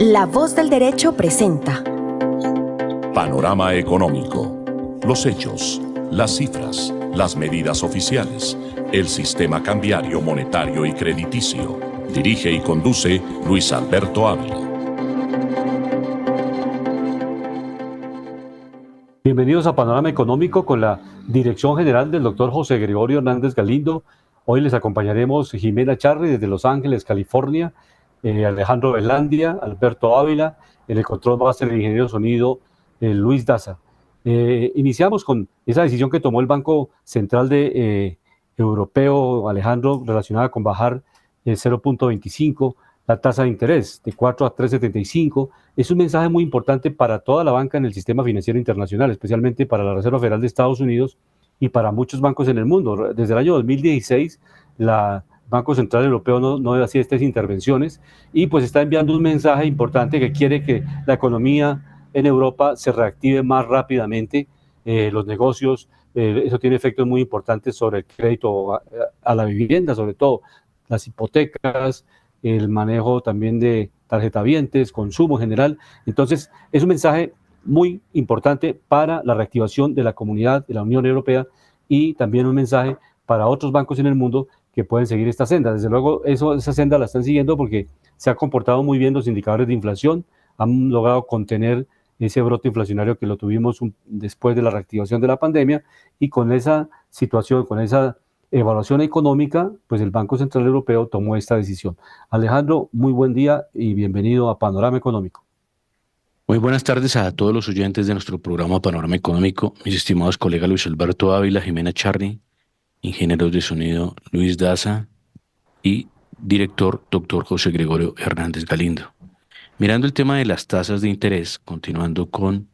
La Voz del Derecho presenta Panorama Económico. Los hechos, las cifras, las medidas oficiales, el sistema cambiario, monetario y crediticio. Dirige y conduce Luis Alberto Ávila. Bienvenidos a Panorama Económico con la dirección general del doctor José Gregorio Hernández Galindo. Hoy les acompañaremos Jimena Charri desde Los Ángeles, California, Alejandro Velandia, Alberto Ávila, en el control master de ingeniero de sonido, Luis Daza. Iniciamos con esa decisión que tomó el Banco Central Europeo, Alejandro, relacionada con bajar 0.25 la tasa de interés de 4 a 3.75. Es un mensaje muy importante para toda la banca en el sistema financiero internacional, especialmente para la Reserva Federal de Estados Unidos y para muchos bancos en el mundo. Desde el año 2016, la Banco Central Europeo no hacía estas intervenciones y pues está enviando un mensaje importante que quiere que la economía en Europa se reactive más rápidamente, los negocios. Eso tiene efectos muy importantes sobre el crédito a la vivienda, sobre todo las hipotecas, el manejo también de tarjetavientes, consumo en general. Entonces, es un mensaje muy importante para la reactivación de la comunidad de la Unión Europea y también un mensaje para otros bancos en el mundo que pueden seguir esta senda. Desde luego, esa senda la están siguiendo porque se han comportado muy bien los indicadores de inflación, han logrado contener ese brote inflacionario que lo tuvimos después de la reactivación de la pandemia, y con esa situación, con esa evaluación económica, pues el Banco Central Europeo tomó esta decisión. Alejandro, muy buen día y bienvenido a Panorama Económico. Muy buenas tardes a todos los oyentes de nuestro programa Panorama Económico, mis estimados colegas Luis Alberto Ávila, Jimena Charri, ingenieros de sonido Luis Daza y director doctor José Gregorio Hernández Galindo. Mirando el tema de las tasas de interés, continuando con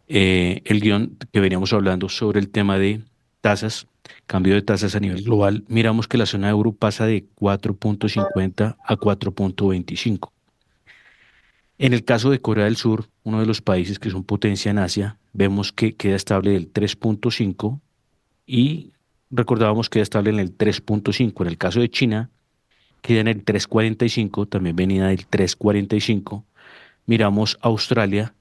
el guión que veníamos hablando sobre el tema de tasas, cambio de tasas a nivel global, miramos que la zona euro pasa de 4.50 a 4.25. En el caso de Corea del Sur, uno de los países que son potencia en Asia, vemos que queda estable del 3.5 y recordábamos que queda estable en el 3.5. En el caso de China, queda en el 3.45, también venida del 3.45. Miramos Australia,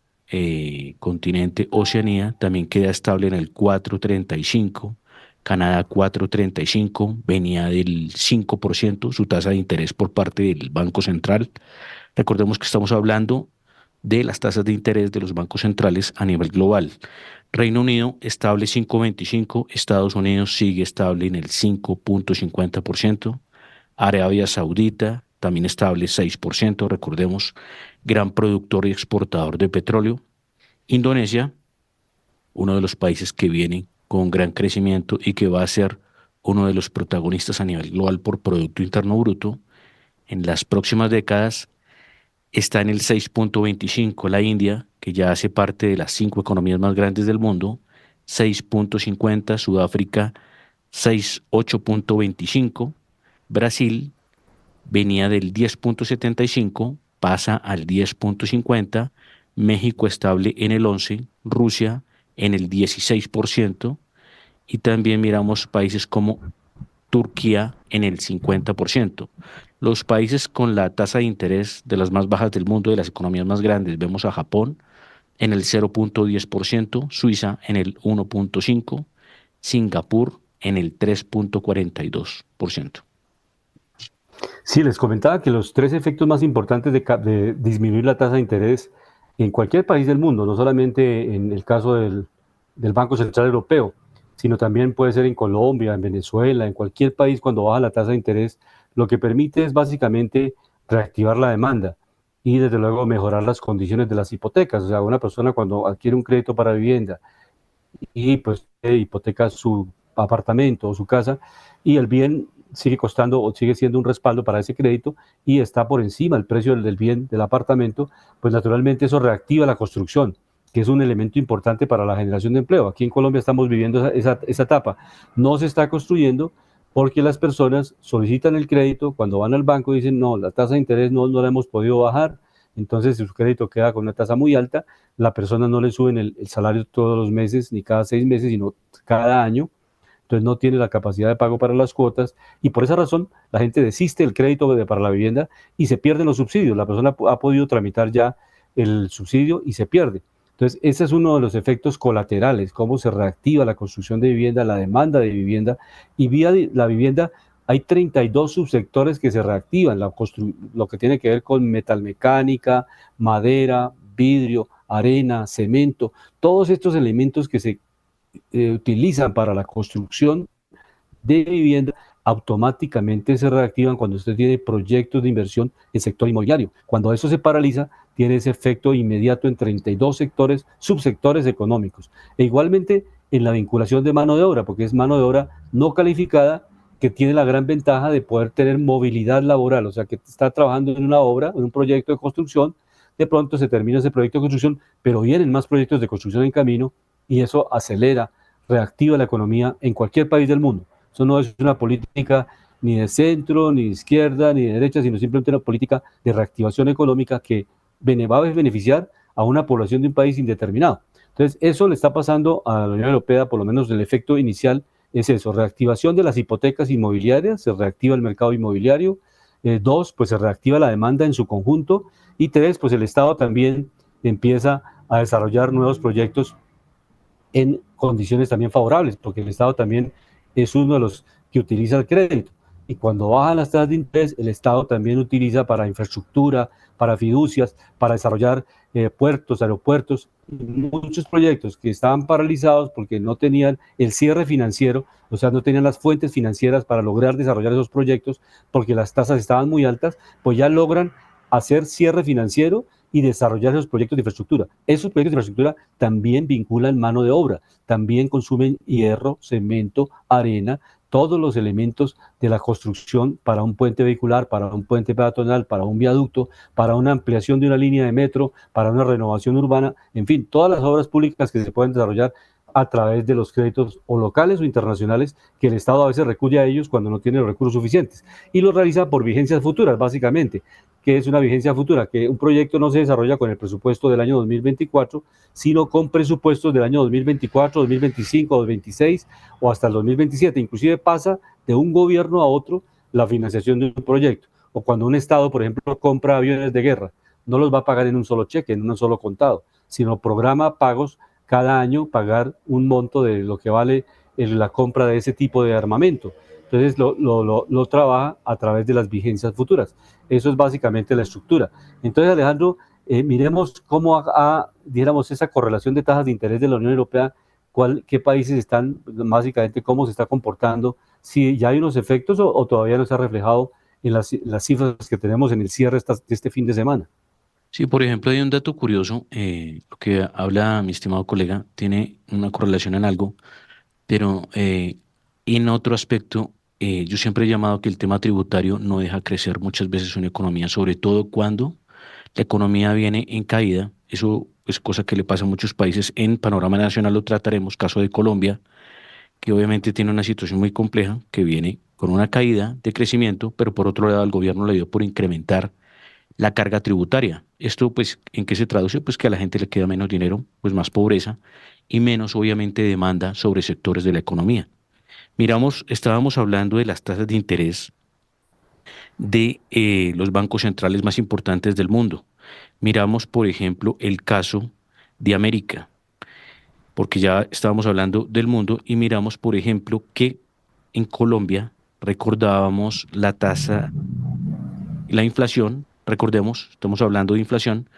continente Oceanía, también queda estable en el 4.35. Canadá 4.35, venía del 5%, su tasa de interés por parte del Banco Central. Recordemos que estamos hablando de las tasas de interés de los bancos centrales a nivel global. Reino Unido estable 5.25, Estados Unidos sigue estable en el 5.50%, Arabia Saudita también estable 6%, recordemos, gran productor y exportador de petróleo. Indonesia, uno de los países que viene con gran crecimiento y que va a ser uno de los protagonistas a nivel global por Producto Interno Bruto en las próximas décadas, está en el 6.25. La India, que ya hace parte de las 5 economías más grandes del mundo, 6.50. Sudáfrica, 8.25. Brasil venía del 10.75, pasa al 10.50. México estable en el 11, Rusia en el 16%, y también miramos países como Turquía en el 50%. Los países con la tasa de interés de las más bajas del mundo, de las economías más grandes, vemos a Japón en el 0.10%, Suiza en el 1.5%, Singapur en el 3.42%. Sí, les comentaba que los tres efectos más importantes de disminuir la tasa de interés en cualquier país del mundo, no solamente en el caso del Banco Central Europeo, sino también puede ser en Colombia, en Venezuela, en cualquier país, cuando baja la tasa de interés, lo que permite es básicamente reactivar la demanda y desde luego mejorar las condiciones de las hipotecas. O sea, una persona cuando adquiere un crédito para vivienda y pues hipoteca su apartamento o su casa, y el bien sigue costando o sigue siendo un respaldo para ese crédito y está por encima el precio del bien del apartamento, pues naturalmente eso reactiva la construcción, que es un elemento importante para la generación de empleo. Aquí en Colombia estamos viviendo esa etapa. No se está construyendo porque las personas solicitan el crédito, cuando van al banco dicen, no, la tasa de interés no la hemos podido bajar, entonces si su crédito queda con una tasa muy alta, la persona no le suben el salario todos los meses ni cada 6 meses, sino cada año. entonces no tiene la capacidad de pago para las cuotas y por esa razón la gente desiste del crédito para la vivienda y se pierden los subsidios. La persona ha podido tramitar ya el subsidio y se pierde. Entonces, ese es uno de los efectos colaterales, cómo se reactiva la construcción de vivienda, la demanda de vivienda, y vía la vivienda hay 32 subsectores que se reactivan, lo que tiene que ver con metalmecánica, madera, vidrio, arena, cemento, todos estos elementos que se utilizan para la construcción de vivienda automáticamente se reactivan cuando usted tiene proyectos de inversión en el sector inmobiliario. Cuando eso se paraliza, tiene ese efecto inmediato en 32 sectores, subsectores económicos. E igualmente en la vinculación de mano de obra, porque es mano de obra no calificada que tiene la gran ventaja de poder tener movilidad laboral, o sea, que está trabajando en una obra, en un proyecto de construcción, de pronto se termina ese proyecto de construcción, pero vienen más proyectos de construcción en camino y eso acelera, reactiva la economía en cualquier país del mundo. Eso no es una política ni de centro, ni de izquierda, ni de derecha, sino simplemente una política de reactivación económica que va a beneficiar a una población de un país indeterminado. Entonces, eso le está pasando a la Unión Europea, por lo menos el efecto inicial es eso, reactivación de las hipotecas inmobiliarias, se reactiva el mercado inmobiliario. Dos, pues se reactiva la demanda en su conjunto. Y tres, pues el Estado también empieza a desarrollar nuevos proyectos en condiciones también favorables, porque el Estado también es uno de los que utiliza el crédito. Y cuando bajan las tasas de interés, el Estado también utiliza para infraestructura, para fiducias, para desarrollar puertos, aeropuertos, muchos proyectos que estaban paralizados porque no tenían el cierre financiero, o sea, no tenían las fuentes financieras para lograr desarrollar esos proyectos porque las tasas estaban muy altas, pues ya logran hacer cierre financiero y desarrollar esos proyectos de infraestructura. Esos proyectos de infraestructura también vinculan mano de obra, también consumen hierro, cemento, arena, todos los elementos de la construcción para un puente vehicular, para un puente peatonal, para un viaducto, para una ampliación de una línea de metro, para una renovación urbana, en fin, todas las obras públicas que se pueden desarrollar a través de los créditos o locales o internacionales que el Estado a veces recurre a ellos cuando no tiene los recursos suficientes y lo realiza por vigencias futuras, básicamente. ¿Qué es una vigencia futura? Que un proyecto no se desarrolla con el presupuesto del año 2024, sino con presupuestos del año 2024, 2025, 2026 o hasta el 2027. Inclusive pasa de un gobierno a otro la financiación de un proyecto. O cuando un Estado, por ejemplo, compra aviones de guerra, no los va a pagar en un solo cheque, en un solo contado, sino programa pagos cada año, pagar un monto de lo que vale la compra de ese tipo de armamento. Entonces lo trabaja a través de las vigencias futuras. Eso es básicamente la estructura. Entonces, Alejandro, miremos cómo dijéramos, esa correlación de tasas de interés de la Unión Europea, qué países están, básicamente, cómo se está comportando, si ya hay unos efectos o todavía no se ha reflejado en las cifras que tenemos en el cierre de este fin de semana. Sí, por ejemplo, hay un dato curioso, lo que habla mi estimado colega tiene una correlación en algo, pero en otro aspecto, yo siempre he llamado que el tema tributario no deja crecer muchas veces una economía, sobre todo cuando la economía viene en caída. Eso es cosa que le pasa a muchos países. En panorama nacional lo trataremos, caso de Colombia, que obviamente tiene una situación muy compleja, que viene con una caída de crecimiento, pero por otro lado el gobierno le dio por incrementar la carga tributaria. Esto, pues, ¿en qué se traduce? Pues que a la gente le queda menos dinero, pues más pobreza y menos, obviamente, demanda sobre sectores de la economía. Estábamos hablando de las tasas de interés de los bancos centrales más importantes del mundo. Miramos, por ejemplo, el caso de América, porque ya estábamos hablando del mundo y miramos, por ejemplo, que en Colombia recordábamos la tasa, la inflación, recordemos, estamos hablando de inflación,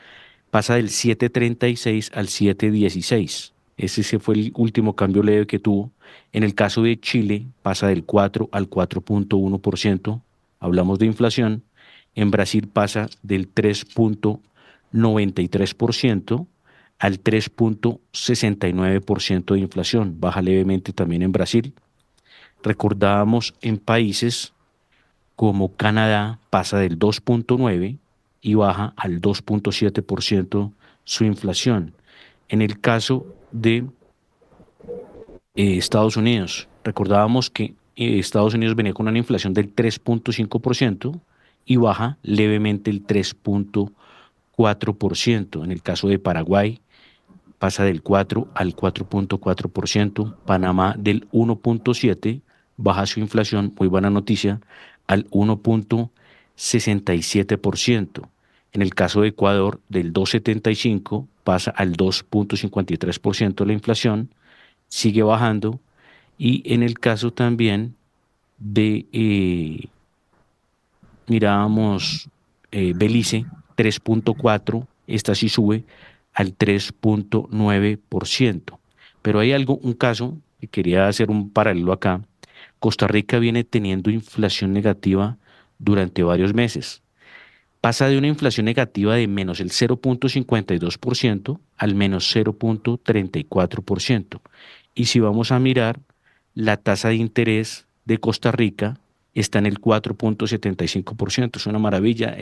pasa del 7,36 al 7,16. Ese fue el último cambio leve que tuvo. En el caso de Chile, pasa del 4 al 4,1%. Hablamos de inflación. En Brasil pasa del 3,93% al 3,69% de inflación. Baja levemente también en Brasil. Recordábamos en países como Canadá, pasa del 2,9% y baja al 2,7% su inflación. En el caso de Estados Unidos, recordábamos que Estados Unidos venía con una inflación del 3,5% y baja levemente el 3,4%. En el caso de Paraguay, pasa del 4 al 4.4%, Panamá del 1.7%, baja su inflación, muy buena noticia, al 1.67%. En el caso de Ecuador, del 2.75 pasa al 2.53% la inflación, sigue bajando. Y en el caso también de, mirábamos Belice, 3.4, esta sí sube al 3.9%. Pero hay algo, un caso, que quería hacer un paralelo acá. Costa Rica viene teniendo inflación negativa durante varios meses. Pasa de una inflación negativa de menos el 0.52% al menos 0.34%. Y si vamos a mirar, la tasa de interés de Costa Rica está en el 4.75%. Es una maravilla.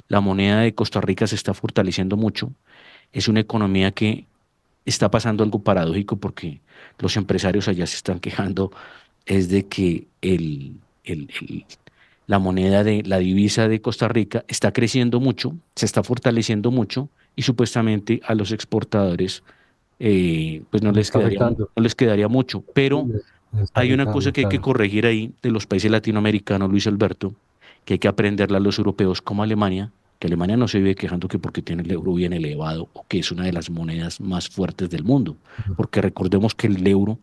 La moneda de Costa Rica se está fortaleciendo mucho. Es una economía que está pasando algo paradójico porque los empresarios allá se están quejando, es de que la moneda de la divisa de Costa Rica está creciendo mucho, se está fortaleciendo mucho y supuestamente a los exportadores pues Les está afectando. no les quedaría mucho. Pero Les está hay una afectando, cosa que hay que claro. corregir ahí de los países latinoamericanos, Luis Alberto, que hay que aprenderla a los europeos como Alemania, que Alemania no se vive quejando que porque tiene el euro bien elevado o que es una de las monedas más fuertes del mundo, porque recordemos que el euro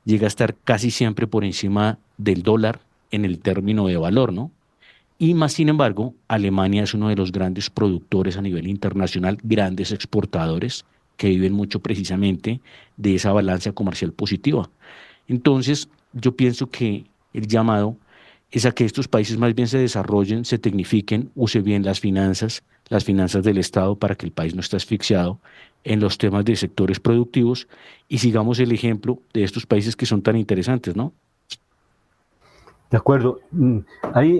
llega a estar casi siempre por encima del dólar en el término de valor, ¿no? Y más sin embargo, Alemania es uno de los grandes productores a nivel internacional, grandes exportadores que viven mucho precisamente de esa balanza comercial positiva. Entonces, yo pienso que el llamado es a que estos países más bien se desarrollen, se tecnifiquen, use bien las finanzas del Estado para que el país no esté asfixiado en los temas de sectores productivos y sigamos el ejemplo de estos países que son tan interesantes, ¿no? De acuerdo. Hay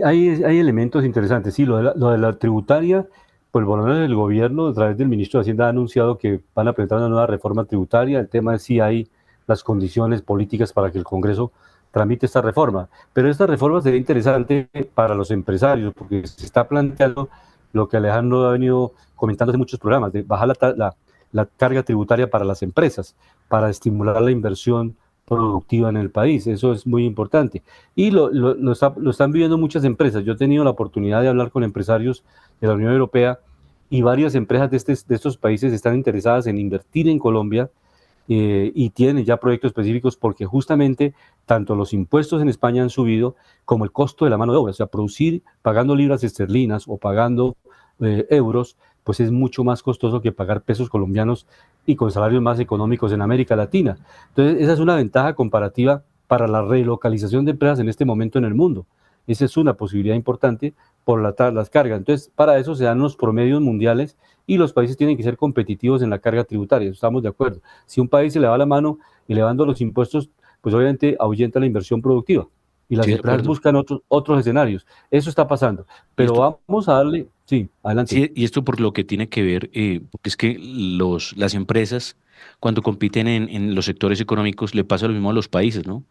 elementos interesantes. Sí, lo de la tributaria, pues por lo menos el gobierno, a través del ministro de Hacienda, ha anunciado que van a presentar una nueva reforma tributaria. El tema es si hay las condiciones políticas para que el Congreso tramite esta reforma. Pero esta reforma sería interesante para los empresarios, porque se está planteando lo que Alejandro ha venido comentando en muchos programas, de bajar la carga tributaria para las empresas, para estimular la inversión productiva en el país. Eso es muy importante. Y lo están viviendo muchas empresas. Yo he tenido la oportunidad de hablar con empresarios de la Unión Europea y varias empresas de estos países están interesadas en invertir en Colombia y tienen ya proyectos específicos porque justamente tanto los impuestos en España han subido como el costo de la mano de obra. O sea, producir pagando libras esterlinas o pagando euros, pues es mucho más costoso que pagar pesos colombianos y con salarios más económicos en América Latina. Entonces, esa es una ventaja comparativa para la relocalización de empresas en este momento en el mundo. Esa es una posibilidad importante por las cargas. Entonces, para eso se dan los promedios mundiales y los países tienen que ser competitivos en la carga tributaria. Estamos de acuerdo. Si un país se le va la mano elevando los impuestos, pues obviamente ahuyenta la inversión productiva y las Sí, de empresas acuerdo. buscan otros escenarios. Eso está pasando. Y Pero esto, vamos a darle, sí, adelante. sí, y esto por lo que tiene que ver, porque es que las empresas, cuando compiten en los sectores económicos, le pasa lo mismo a los países, ¿no?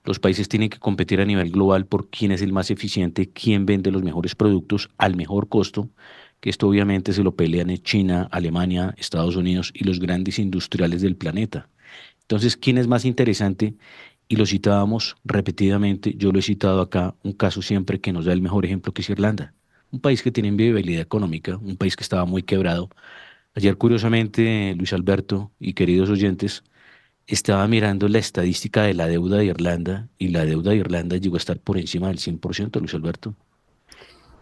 Los países tienen que competir a nivel global por quién es el más eficiente, quién vende los mejores productos al mejor costo, que esto obviamente se lo pelean en China, Alemania, Estados Unidos y los grandes industriales del planeta. Entonces, ¿quién es más interesante? Y lo citábamos repetidamente, yo lo he citado acá, un caso siempre que nos da el mejor ejemplo que es Irlanda, un país que tiene inviabilidad económica, un país que estaba muy quebrado. Ayer, curiosamente, Luis Alberto y queridos oyentes, estaba mirando la estadística de la deuda de Irlanda y la deuda de Irlanda llegó a estar por encima del 100%, Luis Alberto,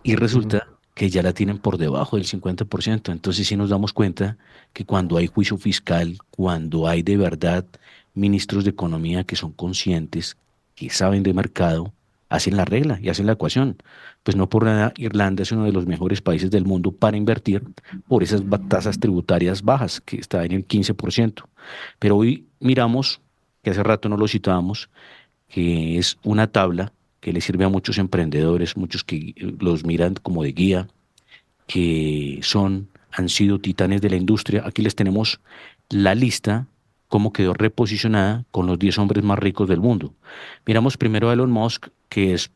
y Ujú. resulta que ya la tienen por debajo del 50%. Entonces sí nos damos cuenta que cuando hay juicio fiscal, cuando hay de verdad ministros de economía que son conscientes, que saben de mercado, hacen la regla y hacen la ecuación. Pues no por nada Irlanda es uno de los mejores países del mundo para invertir por esas tasas tributarias bajas, que está en el 15%. Pero hoy miramos, que hace rato no lo citábamos, que es una tabla que le sirve a muchos emprendedores, muchos que los miran como de guía, que han sido titanes de la industria. Aquí les tenemos la lista, cómo quedó reposicionada con los 10 hombres más ricos del mundo. Miramos primero a Elon Musk, que es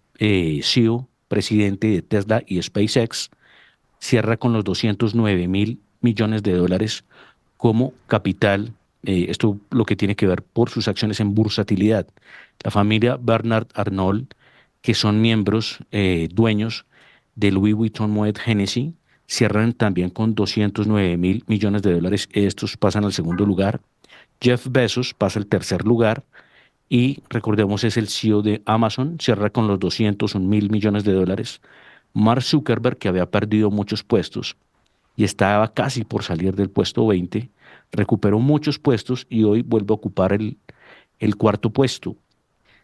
CEO, presidente de Tesla y SpaceX, cierra con los 209.000 millones de dólares como capital. Esto lo que tiene que ver por sus acciones en bursatilidad. La familia Bernard Arnault, que son miembros dueños de Louis Vuitton Moet Hennessy, cierran también con 209 mil millones de dólares. Estos pasan al segundo lugar. Jeff Bezos pasa al tercer lugar y recordemos es el CEO de Amazon, cierra con los 201 mil millones de dólares. Mark Zuckerberg, que había perdido muchos puestos y estaba casi por salir del puesto 20, recuperó muchos puestos y hoy vuelve a ocupar el cuarto puesto.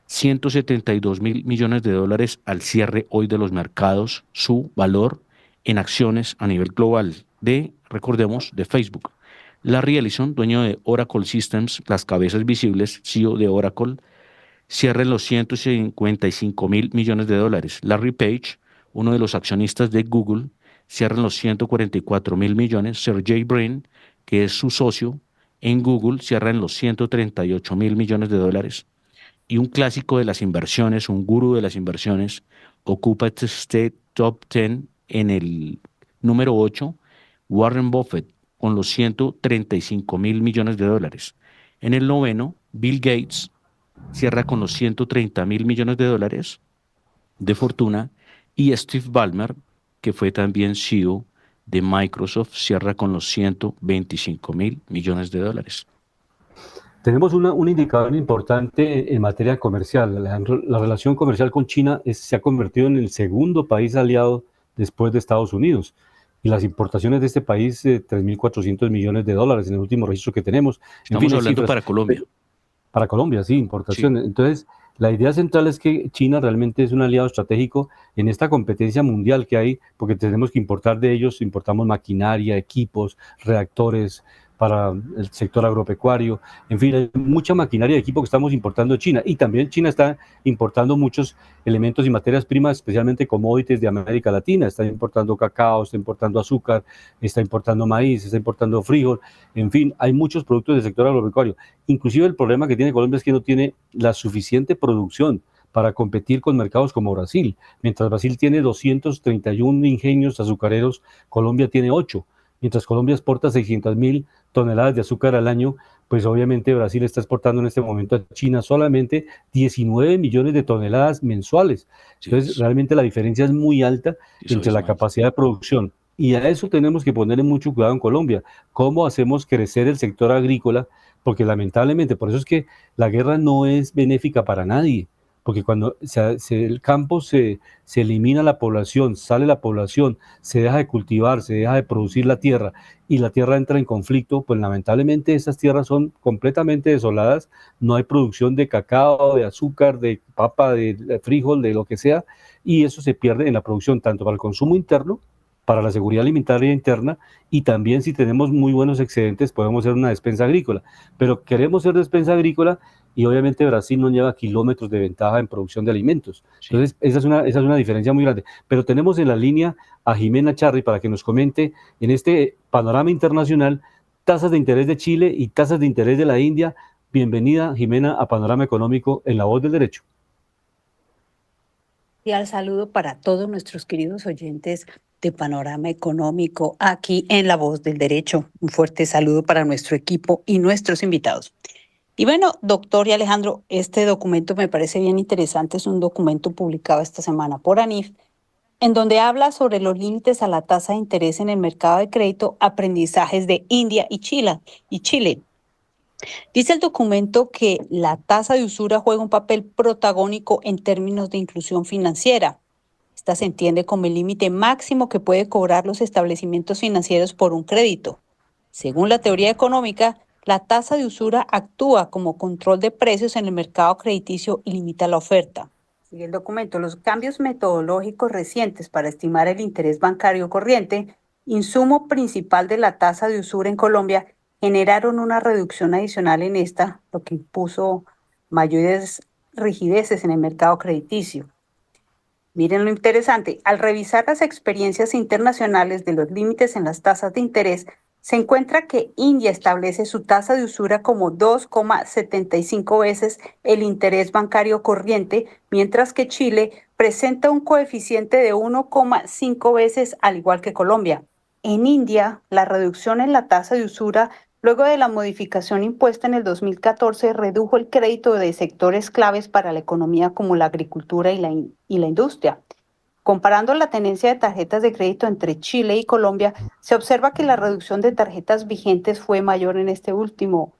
172 mil millones de dólares al cierre hoy de los mercados, su valor en acciones a nivel global de, recordemos, de Facebook. Larry Ellison, dueño de Oracle Systems, las cabezas visibles, CEO de Oracle, cierra en los 155 mil millones de dólares. Larry Page, uno de los accionistas de Google, cierra en los 144 mil millones. Sergey Brin, que es su socio en Google, cierra en los 138 mil millones de dólares. Y un clásico de las inversiones, un gurú de las inversiones, ocupa este top 10 en el número 8, Warren Buffett, con los 135 mil millones de dólares. En el noveno, Bill Gates cierra con los 130 mil millones de dólares de fortuna y Steve Ballmer, que fue también CEO de Microsoft, cierra con los 125 mil millones de dólares. Tenemos un indicador importante en materia comercial. Alejandro. La relación comercial con China se ha convertido en el segundo país aliado después de Estados Unidos. Y las importaciones de este país, 3.400 millones de dólares en el último registro que tenemos. Estamos hablando para Colombia. Para Colombia, sí, importaciones. Sí. Entonces, la idea central es que China realmente es un aliado estratégico en esta competencia mundial que hay, porque tenemos que importar de ellos, importamos maquinaria, equipos, reactores para el sector agropecuario, en fin, hay mucha maquinaria y equipo que estamos importando de China, y también China está importando muchos elementos y materias primas, especialmente commodities de América Latina, está importando cacao, está importando azúcar, está importando maíz, está importando frijol, en fin, hay muchos productos del sector agropecuario. Inclusive el problema que tiene Colombia es que no tiene la suficiente producción para competir con mercados como Brasil. Mientras Brasil tiene 231 ingenios azucareros, Colombia tiene 8. Mientras Colombia exporta 600.000 toneladas de azúcar al año, pues obviamente Brasil está exportando en este momento a China solamente 19 millones de toneladas mensuales. Entonces, realmente la diferencia es muy alta entre la capacidad de producción. Y a eso tenemos que ponerle mucho cuidado en Colombia. ¿Cómo hacemos crecer el sector agrícola? Porque lamentablemente, por eso es que la guerra no es benéfica para nadie. Porque cuando el campo se elimina la población, sale la población, se deja de cultivar, se deja de producir la tierra y la tierra entra en conflicto, pues lamentablemente esas tierras son completamente desoladas, no hay producción de cacao, de azúcar, de papa, de frijol, de lo que sea, y eso se pierde en la producción tanto para el consumo interno, para la seguridad alimentaria interna, y también si tenemos muy buenos excedentes podemos ser una despensa agrícola, pero queremos ser despensa agrícola y obviamente Brasil no lleva kilómetros de ventaja en producción de alimentos. Sí. Entonces, esa es una diferencia muy grande. Pero tenemos en la línea a Jimena Charri para que nos comente en este panorama internacional tasas de interés de Chile y tasas de interés de la India. Bienvenida, Jimena, a Panorama Económico en La Voz del Derecho. Y al saludo para todos nuestros queridos oyentes de Panorama Económico aquí en La Voz del Derecho. Un fuerte saludo para nuestro equipo y nuestros invitados. Y bueno, doctor y Alejandro, este documento me parece bien interesante, es un documento publicado esta semana por ANIF, en donde habla sobre los límites a la tasa de interés en el mercado de crédito, aprendizajes de India y Chile. Dice el documento que la tasa de usura juega un papel protagónico en términos de inclusión financiera. Esta se entiende como el límite máximo que puede cobrar los establecimientos financieros por un crédito. Según la teoría económica, la tasa de usura actúa como control de precios en el mercado crediticio y limita la oferta. Sigue el documento. Los cambios metodológicos recientes para estimar el interés bancario corriente, insumo principal de la tasa de usura en Colombia, generaron una reducción adicional en esta, lo que impuso mayores rigideces en el mercado crediticio. Miren lo interesante. Al revisar las experiencias internacionales de los límites en las tasas de interés, se encuentra que India establece su tasa de usura como 2,75 veces el interés bancario corriente, mientras que Chile presenta un coeficiente de 1,5 veces al igual que Colombia. En India, la reducción en la tasa de usura Luego de la modificación impuesta en el 2014, redujo el crédito de sectores claves para la economía como la agricultura y la industria. Comparando la tenencia de tarjetas de crédito entre Chile y Colombia, se observa que la reducción de tarjetas vigentes fue mayor en este último,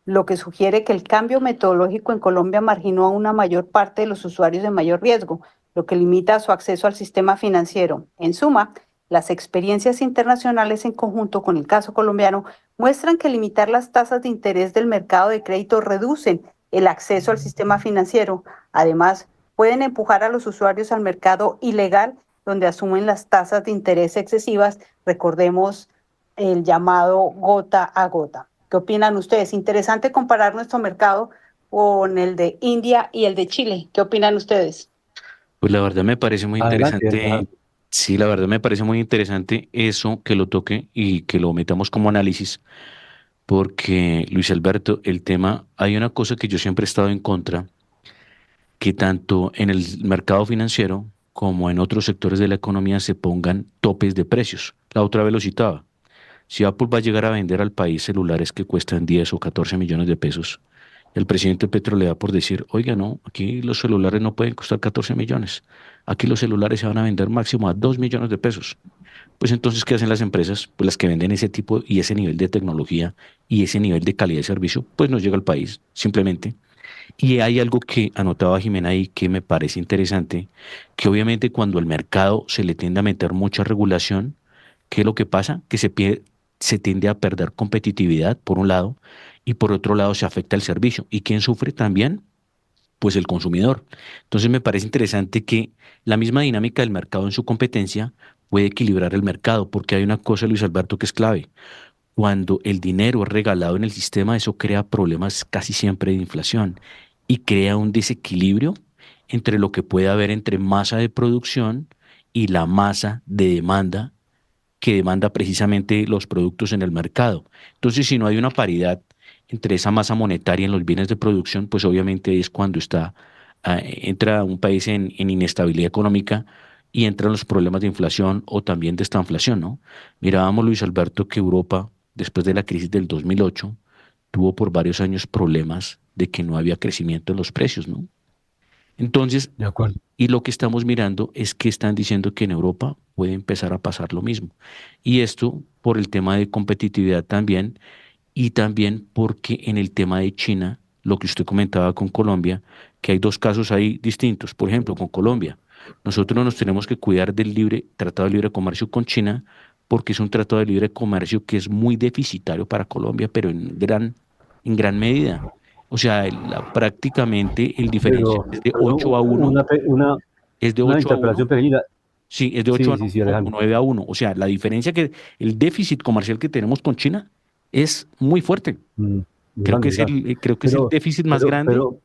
lo que sugiere que el cambio metodológico en Colombia marginó a una mayor parte de los usuarios de mayor riesgo, lo que limita su acceso al sistema financiero. En suma, las experiencias internacionales en conjunto con el caso colombiano muestran que limitar las tasas de interés del mercado de crédito reducen el acceso al sistema financiero. Además, pueden empujar a los usuarios al mercado ilegal, donde asumen las tasas de interés excesivas. Recordemos el llamado gota a gota. ¿Qué opinan ustedes? Interesante comparar nuestro mercado con el de India y el de Chile. ¿Qué opinan ustedes? Pues la verdad me parece muy Adelante, interesante. Alejandro. Sí, la verdad me parece muy interesante eso que lo toque y que lo metamos como análisis, porque Luis Alberto, el tema, hay una cosa que yo siempre he estado en contra, que tanto en el mercado financiero como en otros sectores de la economía se pongan topes de precios. La otra vez lo citaba. Si Apple va a llegar a vender al país celulares que cuestan 10 o 14 millones de pesos, el presidente Petro le da por decir, oiga, no, aquí los celulares no pueden costar 14 millones. Aquí los celulares se van a vender máximo a 2 millones de pesos. Pues entonces, ¿qué hacen las empresas? Pues las que venden ese tipo y ese nivel de tecnología y ese nivel de calidad de servicio, pues no llega al país, simplemente. Y hay algo que anotaba Jimena ahí que me parece interesante, que obviamente cuando el mercado se le tiende a meter mucha regulación, ¿qué es lo que pasa? Que se tiende a perder competitividad, por un lado, y por otro lado se afecta el servicio. ¿Y quién sufre también? Pues el consumidor. Entonces me parece interesante que la misma dinámica del mercado en su competencia puede equilibrar el mercado, porque hay una cosa, Luis Alberto, que es clave. Cuando el dinero es regalado en el sistema, eso crea problemas casi siempre de inflación y crea un desequilibrio entre lo que puede haber entre masa de producción y la masa de demanda que demanda precisamente los productos en el mercado. Entonces, si no hay una paridad entre esa masa monetaria en los bienes de producción, pues obviamente es cuando entra un país en inestabilidad económica y entran los problemas de inflación o también de esta inflación, ¿no? Mirábamos, Luis Alberto, que Europa, después de la crisis del 2008, tuvo por varios años problemas de que no había crecimiento en los precios, ¿no? Entonces, De acuerdo. y lo que estamos mirando es que están diciendo que en Europa puede empezar a pasar lo mismo. Y esto por el tema de competitividad también, y también porque en el tema de China, lo que usted comentaba con Colombia, que hay dos casos ahí distintos. Por ejemplo, con Colombia, nosotros nos tenemos que cuidar del tratado de libre comercio con China, porque es un tratado de libre comercio que es muy deficitario para Colombia, pero en gran medida. O sea, prácticamente el diferencial Pero, es de pero 8 a 1, es de una 8 a interpelación 1. pequeña. Sí, es de 8 Sí, a sí, sí, 1 o Alejandro. 9 a 1. O sea, la diferencia el déficit comercial que tenemos con China es muy fuerte. Mm, Creo que grande, es grande. el Pero, déficit más grande, pero,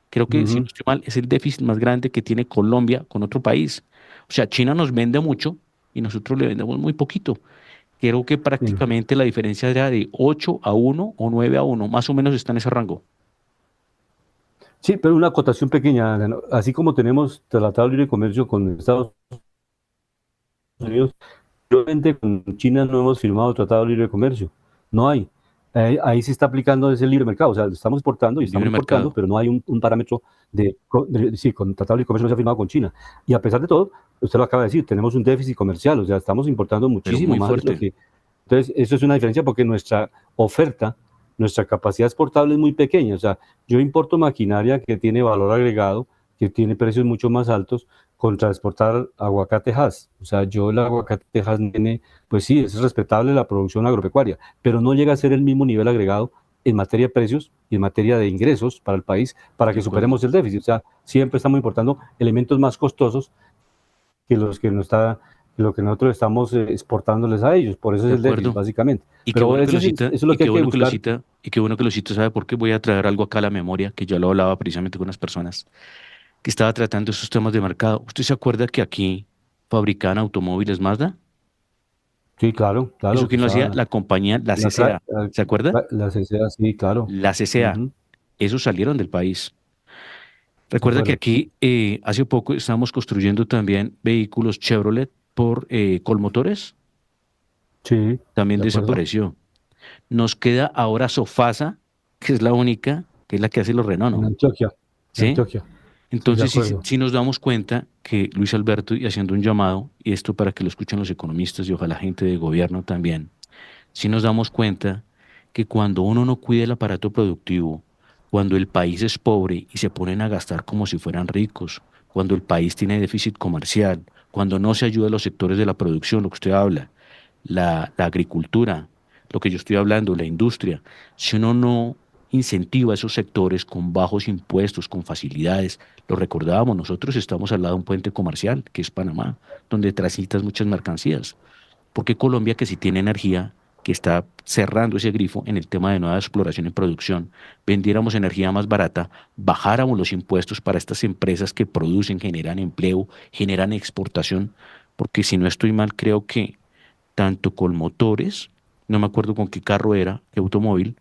creo que, si no ujú, estoy mal, es el déficit más grande que tiene Colombia con otro país. O sea, China nos vende mucho y nosotros le vendemos muy poquito. Creo que sí. prácticamente la diferencia era de 8 a 1 o 9 a 1, más o menos está en ese rango. Sí, pero una acotación pequeña, ¿no? Así como tenemos tratado de libre comercio con Estados Unidos, realmente con China no hemos firmado tratado de libre comercio. No hay. Ahí se está aplicando ese libre mercado. O sea, estamos exportando y estamos Libre importando, mercado. pero no hay un parámetro sí, con tratado de libre comercio no se ha firmado con China. Y a pesar de todo, usted lo acaba de decir, tenemos un déficit comercial. O sea, estamos importando Pero muchísimo muy más de lo fuerte. que. Entonces, eso es una diferencia porque nuestra oferta, nuestra capacidad exportable es muy pequeña. O sea, yo importo maquinaria que tiene valor agregado, que tiene precios mucho más altos, contra exportar aguacate Hass. O sea, yo el aguacate Hass tiene, pues sí, es respetable la producción agropecuaria, pero no llega a ser el mismo nivel agregado en materia de precios y en materia de ingresos para el país para De que acuerdo. superemos el déficit. O sea, siempre estamos importando elementos más costosos que lo que nosotros estamos exportándoles a ellos. Por eso De es el déficit, acuerdo. básicamente. Y qué Pero bueno que lo eso sí, eso cita, es lo y que qué hay que bueno que lo buscar. cita, y qué bueno que lo cita, ¿sabe por qué? Voy a traer algo acá a la memoria, que ya lo hablaba precisamente con unas personas que estaba tratando esos temas de mercado. ¿Usted se acuerda que aquí fabricaban automóviles Mazda? Sí, claro, ¿Eso claro, que quién lo hacía? está La compañía, la la, tra- CCA. ¿Se acuerda? la CCA, sí, claro. La CCA. Ujú, Esos salieron del país. de Recuerda que acuerdo. aquí hace poco estábamos construyendo también vehículos Chevrolet por Colmotores. Sí, También de acuerdo. desapareció. Nos queda ahora Sofasa, que es la única, que es la que hace los Renault, En ¿no? Antioquia, en ¿Sí? Antioquia. Sí, de Entonces, acuerdo. si nos damos cuenta que Luis Alberto, y haciendo un llamado, y esto para que lo escuchen los economistas y ojalá gente de gobierno también, si nos damos cuenta que cuando uno no cuida el aparato productivo, cuando el país es pobre y se ponen a gastar como si fueran ricos, cuando el país tiene déficit comercial, cuando no se ayuda a los sectores de la producción, lo que usted habla, la agricultura, lo que yo estoy hablando, la industria, si uno no incentiva a esos sectores con bajos impuestos, con facilidades, lo recordábamos, nosotros estamos al lado de un puente comercial, que es Panamá, donde transitas muchas mercancías. Porque Colombia, que sí tiene energía, que está cerrando ese grifo en el tema de nueva exploración y producción, vendiéramos energía más barata, bajáramos los impuestos para estas empresas que producen, generan empleo, generan exportación, porque si no estoy mal, creo que tanto con motores, no me acuerdo con qué carro era, qué automóvil,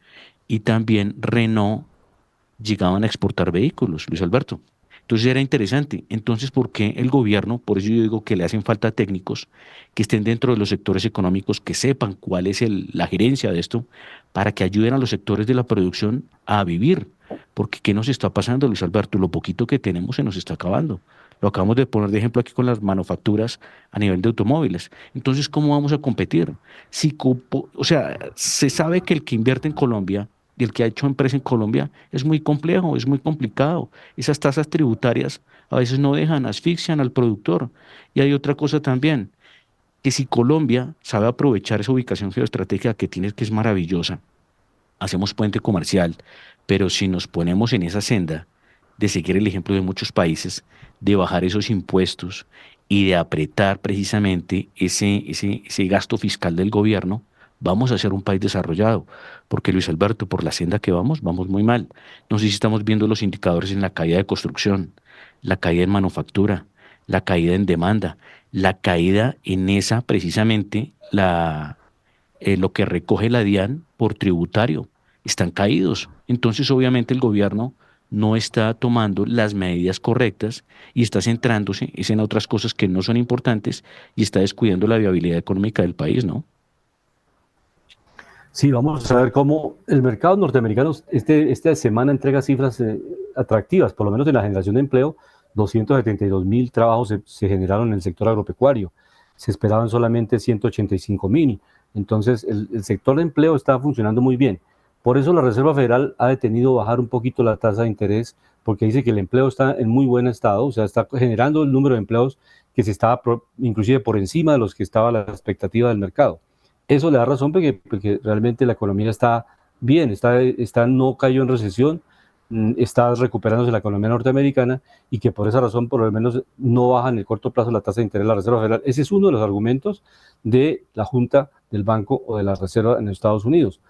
y también Renault llegaban a exportar vehículos, Luis Alberto. Entonces era interesante. Entonces, ¿por qué el gobierno? Por eso yo digo que le hacen falta técnicos que estén dentro de los sectores económicos, que sepan cuál es la gerencia de esto, para que ayuden a los sectores de la producción a vivir. Porque ¿qué nos está pasando, Luis Alberto? Lo poquito que tenemos se nos está acabando. Lo acabamos de poner de ejemplo aquí con las manufacturas a nivel de automóviles. Entonces, ¿cómo vamos a competir? O sea, se sabe que el que invierte en Colombia y el que ha hecho empresa en Colombia es muy complejo, es muy complicado. Esas tasas tributarias a veces no dejan, asfixian al productor. Y hay otra cosa también, que si Colombia sabe aprovechar esa ubicación geoestratégica que tiene, que es maravillosa, hacemos puente comercial, pero si nos ponemos en esa senda de seguir el ejemplo de muchos países, de bajar esos impuestos y de apretar precisamente ese gasto fiscal del gobierno, vamos a ser un país desarrollado. Porque Luis Alberto, por la senda que vamos muy mal. No sé si estamos viendo los indicadores en la caída de construcción, la caída en manufactura, la caída en demanda, la caída en esa precisamente lo que recoge la DIAN por tributario. Están caídos. Entonces, obviamente, el gobierno no está tomando las medidas correctas y está centrándose es en otras cosas que no son importantes y está descuidando la viabilidad económica del país, ¿no? Sí, vamos a ver cómo el mercado norteamericano esta semana entrega cifras atractivas, por lo menos en la generación de empleo. 272.000 trabajos se generaron en el sector agropecuario, se esperaban solamente 185.000. Entonces, el sector de empleo está funcionando muy bien. Por eso la Reserva Federal ha detenido bajar un poquito la tasa de interés, porque dice que el empleo está en muy buen estado, o sea, está generando el número de empleos que se estaba inclusive por encima de los que estaba la expectativa del mercado. Eso le da razón porque realmente la economía está bien, no cayó en recesión, está recuperándose la economía norteamericana y que por esa razón por lo menos no baja en el corto plazo la tasa de interés de la Reserva Federal. Ese es uno de los argumentos de la Junta del Banco o de la Reserva en Estados Unidos.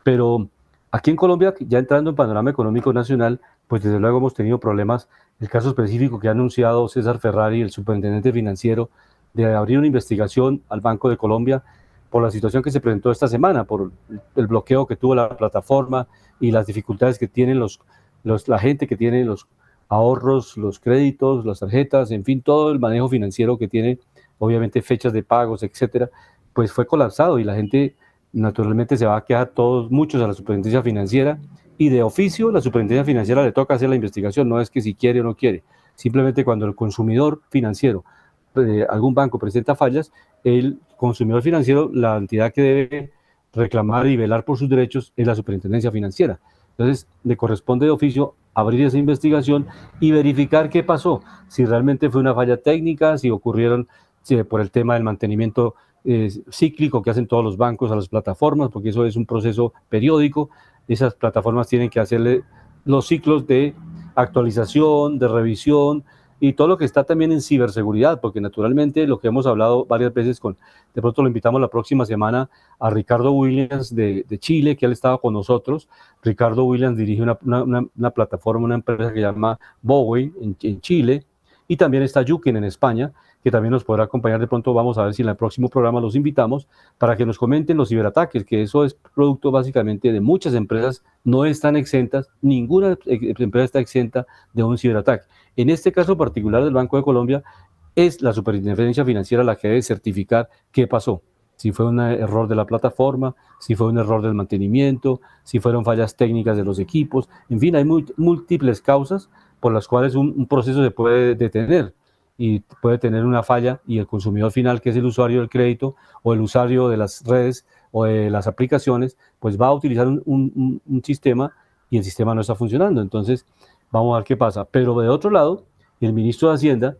Pero aquí en Colombia, ya entrando en panorama económico nacional, pues desde luego hemos tenido problemas. El caso específico que ha anunciado César Ferrari, el superintendente financiero, de abrir una investigación al Banco de Colombia por la situación que se presentó esta semana, por el bloqueo que tuvo la plataforma y las dificultades que tienen la gente que tiene los ahorros, los créditos, las tarjetas, en fin, todo el manejo financiero que tiene, obviamente fechas de pagos, etcétera, pues fue colapsado y la gente naturalmente se va a quedar muchos a la superintendencia financiera y de oficio la superintendencia financiera le toca hacer la investigación, no es que si quiere o no quiere, simplemente cuando el consumidor financiero, algún banco presenta fallas, el consumidor financiero, la entidad que debe reclamar y velar por sus derechos es la superintendencia financiera. Entonces, le corresponde de oficio abrir esa investigación y verificar qué pasó, si realmente fue una falla técnica, si por el tema del mantenimiento cíclico que hacen todos los bancos a las plataformas, porque eso es un proceso periódico. Esas plataformas tienen que hacerle los ciclos de actualización, de revisión y todo lo que está también en ciberseguridad, porque naturalmente lo que hemos hablado varias veces de pronto lo invitamos la próxima semana a Ricardo Williams de Chile, que él estaba con nosotros. Ricardo Williams dirige una plataforma, una empresa que se llama Boway en Chile, y también está Yukin en España, que también nos podrá acompañar. De pronto vamos a ver si en el próximo programa los invitamos para que nos comenten los ciberataques, que eso es producto básicamente de muchas empresas, no están exentas, ninguna empresa está exenta de un ciberataque. En este caso particular del Banco de Colombia, es la Superintendencia Financiera la que debe certificar qué pasó. si fue un error de la plataforma, si fue un error del mantenimiento, si fueron fallas técnicas de los equipos, en fin, hay múltiples causas por las cuales un proceso se puede detener y puede tener una falla y el consumidor final, que es el usuario del crédito o el usuario de las redes o de las aplicaciones, pues va a utilizar un sistema y el sistema no está funcionando. Entonces, vamos a ver qué pasa. Pero de otro lado, el ministro de Hacienda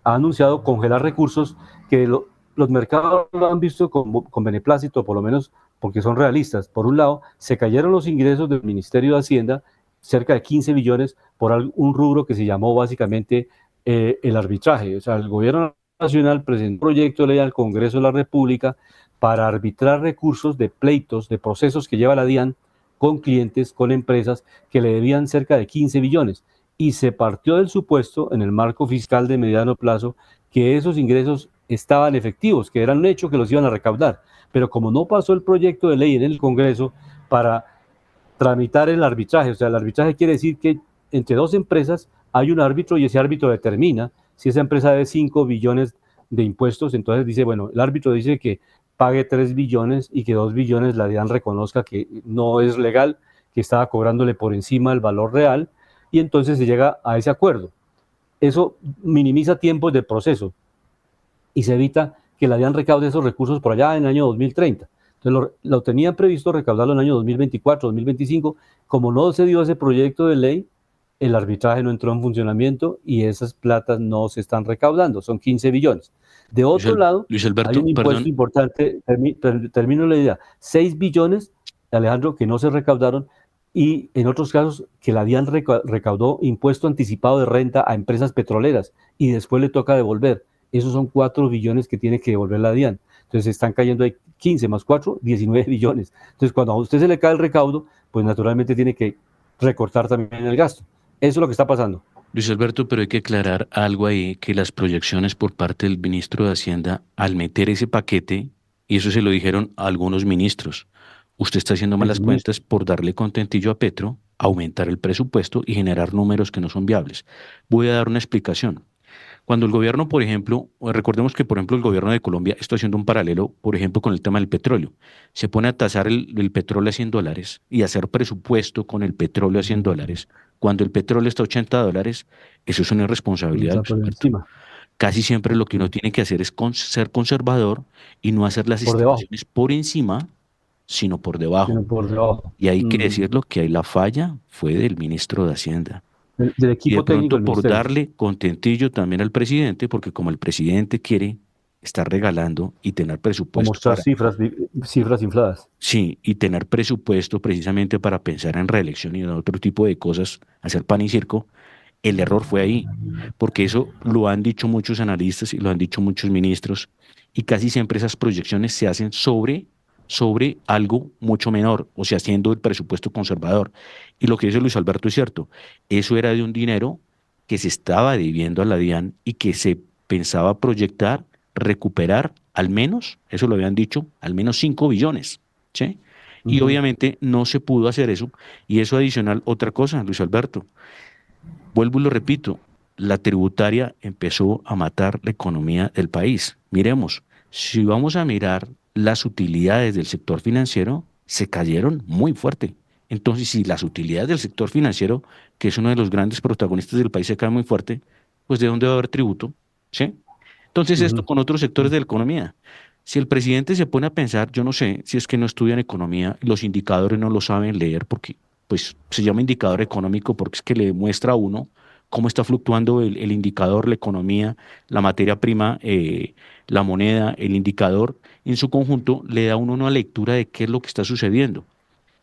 ha anunciado congelar recursos que los mercados lo han visto con beneplácito, por lo menos porque son realistas. Por un lado, se cayeron los ingresos del Ministerio de Hacienda, cerca de 15 billones, por un rubro que se llamó básicamente el arbitraje. O sea, el gobierno nacional presentó un proyecto de ley al Congreso de la República para arbitrar recursos de pleitos, de procesos que lleva la DIAN con clientes, con empresas que le debían cerca de 15 billones. Y se partió del supuesto, en el marco fiscal de mediano plazo, que esos ingresos estaban efectivos, que eran un hecho que los iban a recaudar. Pero como no pasó el proyecto de ley en el Congreso para tramitar el arbitraje, o sea, el arbitraje quiere decir que entre dos empresas hay un árbitro y ese árbitro determina si esa empresa debe 5 billones de impuestos, entonces dice, bueno, el árbitro dice que pague 3 billones y que 2 billones la DIAN reconozca que no es legal, que estaba cobrándole por encima el valor real, y entonces se llega a ese acuerdo. Eso minimiza tiempos del proceso y se evita que la DIAN recaude esos recursos por allá en el año 2030. Entonces lo tenían previsto recaudarlo en el año 2024, 2025. Como no se dio ese proyecto de ley, el arbitraje no entró en funcionamiento y esas platas no se están recaudando, son 15 billones. De otro lado, Luis Alberto, hay un impuesto perdón. importante, termino la idea, 6 billones, Alejandro, que no se recaudaron, y en otros casos que la DIAN recaudó impuesto anticipado de renta a empresas petroleras y después le toca devolver. Esos son 4 billones que tiene que devolver la DIAN. Entonces están cayendo ahí 15 más 4, 19 billones. Entonces cuando a usted se le cae el recaudo, pues naturalmente tiene que recortar también el gasto. Eso es lo que está pasando. Luis Alberto, pero hay que aclarar algo ahí, que las proyecciones por parte del ministro de Hacienda, al meter ese paquete, y eso se lo dijeron a algunos ministros, usted está haciendo malas cuentas por darle contentillo a Petro, aumentar el presupuesto y generar números que no son viables. Voy a dar una explicación. Cuando el gobierno, por ejemplo, recordemos que, por ejemplo, el gobierno de Colombia está haciendo un paralelo, por ejemplo, con el tema del petróleo. Se pone a tasar el petróleo a $100 y hacer presupuesto con el petróleo a $100. Cuando el petróleo está a $80, eso es una irresponsabilidad. Está por encima. Casi siempre lo que uno tiene que hacer es ser conservador y no hacer las estimaciones por encima, sino por debajo. Y hay que decirlo que ahí la falla fue del ministro de Hacienda. Del equipo y de pronto técnico por darle contentillo también al presidente, porque como el presidente quiere estar regalando y tener presupuesto. Mostrar cifras infladas. Sí, y tener presupuesto precisamente para pensar en reelección y en otro tipo de cosas, hacer pan y circo, el error fue ahí, porque eso lo han dicho muchos analistas y lo han dicho muchos ministros, y casi siempre esas proyecciones se hacen sobre algo mucho menor, o sea, haciendo el presupuesto conservador. Y lo que dice Luis Alberto es cierto, eso era de un dinero que se estaba debiendo a la DIAN y que se pensaba proyectar, recuperar al menos, eso lo habían dicho, al menos 5 billones, ¿sí? Y obviamente no se pudo hacer eso. Y eso adicional, otra cosa, Luis Alberto, vuelvo y lo repito, la tributaria empezó a matar la economía del país. Miremos, si vamos a mirar las utilidades del sector financiero, se cayeron muy fuerte. Entonces, si las utilidades del sector financiero, que es uno de los grandes protagonistas del país, se caen muy fuerte, pues ¿de dónde va a haber tributo? ¿Sí? Entonces, esto con otros sectores de la economía. Si el presidente se pone a pensar, yo no sé si es que no estudian economía, los indicadores no lo saben leer, porque pues se llama indicador económico porque es que le muestra a uno cómo está fluctuando el indicador, la economía, la materia prima, la moneda, el indicador, en su conjunto le da a uno una lectura de qué es lo que está sucediendo.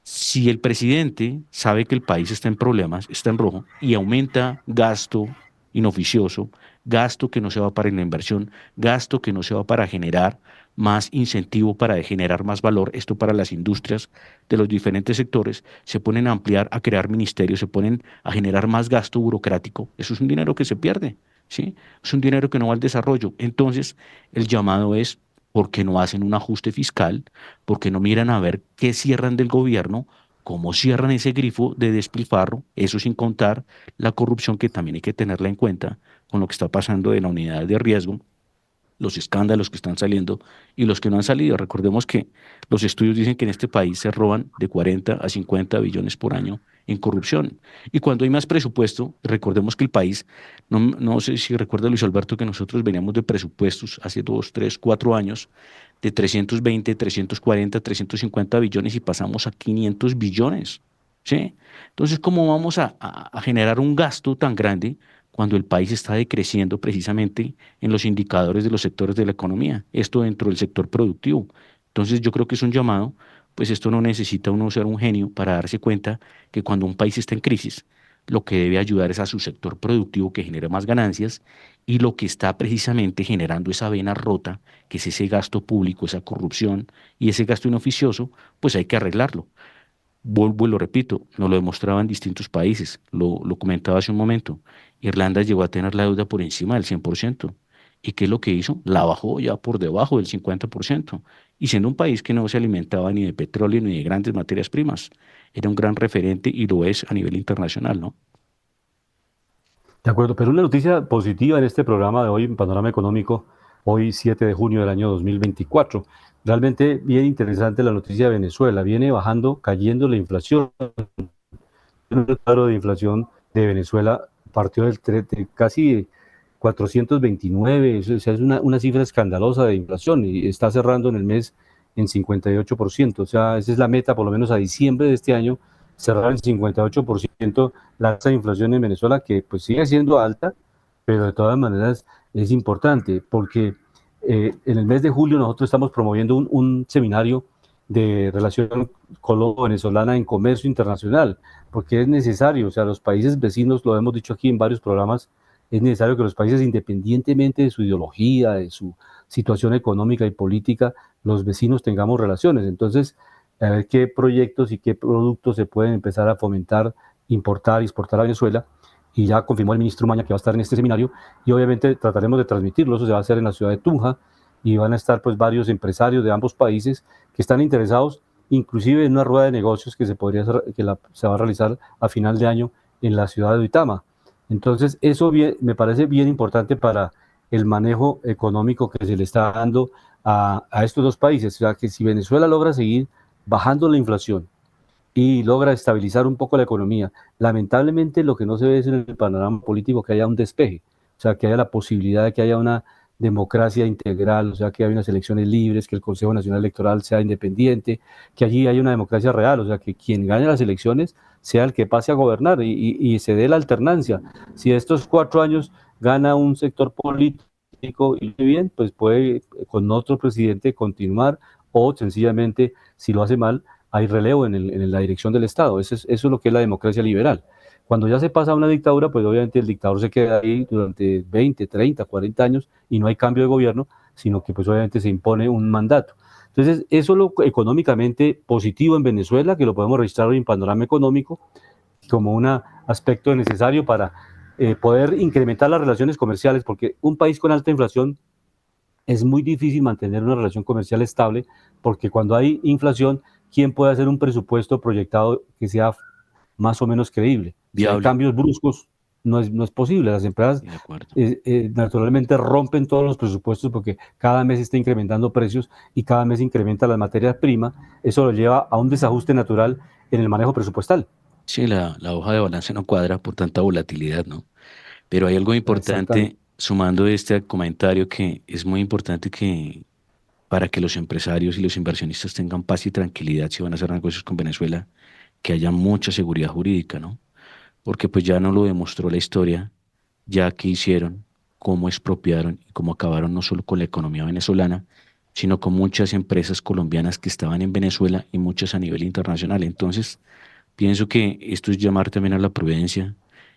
Si el presidente sabe que el país está en problemas, está en rojo, y aumenta gasto inoficioso, gasto que no se va para la inversión, gasto que no se va para generar más incentivo, para generar más valor, esto para las industrias de los diferentes sectores, se ponen a ampliar, a crear ministerios, se ponen a generar más gasto burocrático, eso es un dinero que se pierde, ¿sí? Es un dinero que no va al desarrollo. Entonces, el llamado es, ¿por qué no hacen un ajuste fiscal? ¿Por qué no miran a ver qué cierran del gobierno? ¿Cómo cierran ese grifo de despilfarro? Eso sin contar la corrupción, que también hay que tenerla en cuenta con lo que está pasando de la unidad de riesgo, los escándalos que están saliendo y los que no han salido. Recordemos que los estudios dicen que en este país se roban de 40 a 50 billones por año en corrupción. Y cuando hay más presupuesto, recordemos que el país, no sé si recuerda Luis Alberto que nosotros veníamos de presupuestos hace 2, 3, 4 años de 320, 340, 350 billones y pasamos a 500 billones. ¿Sí? Entonces, ¿cómo vamos a generar un gasto tan grande cuando el país está decreciendo precisamente en los indicadores de los sectores de la economía? Esto dentro del sector productivo. Entonces, yo creo que es un llamado, pues esto no necesita uno ser un genio para darse cuenta que cuando un país está en crisis, lo que debe ayudar es a su sector productivo que genere más ganancias y lo que está precisamente generando esa vena rota, que es ese gasto público, esa corrupción y ese gasto inoficioso, pues hay que arreglarlo. Vuelvo y lo repito, nos lo demostraban distintos países, lo comentaba hace un momento. Irlanda llegó a tener la deuda por encima del 100%. ¿Y qué es lo que hizo? La bajó ya por debajo del 50%. Y siendo un país que no se alimentaba ni de petróleo ni de grandes materias primas, era un gran referente y lo es a nivel internacional, ¿no? De acuerdo, pero una noticia positiva en este programa de hoy, en Panorama Económico, hoy 7 de junio del año 2024. Realmente bien interesante la noticia de Venezuela. Viene bajando, cayendo la inflación. El cuadro de inflación de Venezuela partió de casi 429, o sea, es una cifra escandalosa de inflación y está cerrando en el mes en 58%. O sea, esa es la meta, por lo menos a diciembre de este año, cerrar en 58% la tasa de inflación en Venezuela, que pues sigue siendo alta, pero de todas maneras es importante porque en el mes de julio nosotros estamos promoviendo un seminario de relación colombo-venezolana en comercio internacional, porque es necesario, o sea, los países vecinos, lo hemos dicho aquí en varios programas, es necesario que los países, independientemente de su ideología, de su situación económica y política, los vecinos tengamos relaciones. Entonces, a ver qué proyectos y qué productos se pueden empezar a fomentar, importar, exportar a Venezuela. Y ya confirmó el ministro Maña que va a estar en este seminario y obviamente trataremos de transmitirlo. Eso se va a hacer en la ciudad de Tunja y van a estar pues varios empresarios de ambos países que están interesados, inclusive en una rueda de negocios que se va a realizar a final de año en la ciudad de Duitama. Entonces, eso me parece bien importante para el manejo económico que se le está dando a estos dos países. O sea, que si Venezuela logra seguir bajando la inflación y logra estabilizar un poco la economía, lamentablemente lo que no se ve es en el panorama político que haya un despeje, o sea, que haya la posibilidad de que haya una democracia integral, o sea, que haya unas elecciones libres, que el Consejo Nacional Electoral sea independiente, que allí haya una democracia real, o sea, que quien gane las elecciones sea el que pase a gobernar y se dé la alternancia. Si estos 4 años gana un sector político y bien, pues puede con otro presidente continuar o sencillamente, si lo hace mal, hay relevo en la dirección del Estado. Eso es lo que es la democracia liberal. Cuando ya se pasa a una dictadura, pues obviamente el dictador se queda ahí durante 20, 30, 40 años y no hay cambio de gobierno, sino que pues obviamente se impone un mandato. Entonces, eso es lo económicamente positivo en Venezuela, que lo podemos registrar hoy en Panorama Económico, como un aspecto necesario para poder incrementar las relaciones comerciales, porque un país con alta inflación es muy difícil mantener una relación comercial estable, porque cuando hay inflación, ¿quién puede hacer un presupuesto proyectado que sea más o menos creíble? Si hay cambios bruscos, no es posible. Las empresas naturalmente rompen todos los presupuestos porque cada mes está incrementando precios y cada mes incrementa las materias primas. Eso lo lleva a un desajuste natural en el manejo presupuestal. Sí, la hoja de balance no cuadra por tanta volatilidad, ¿no? Pero hay algo importante, sumando este comentario, que es muy importante que para que los empresarios y los inversionistas tengan paz y tranquilidad si van a hacer negocios con Venezuela, que haya mucha seguridad jurídica, ¿no? Porque pues ya no lo demostró la historia, ya que hicieron, cómo expropiaron y cómo acabaron no solo con la economía venezolana, sino con muchas empresas colombianas que estaban en Venezuela y muchas a nivel internacional. Entonces, pienso que esto es llamar también a la prudencia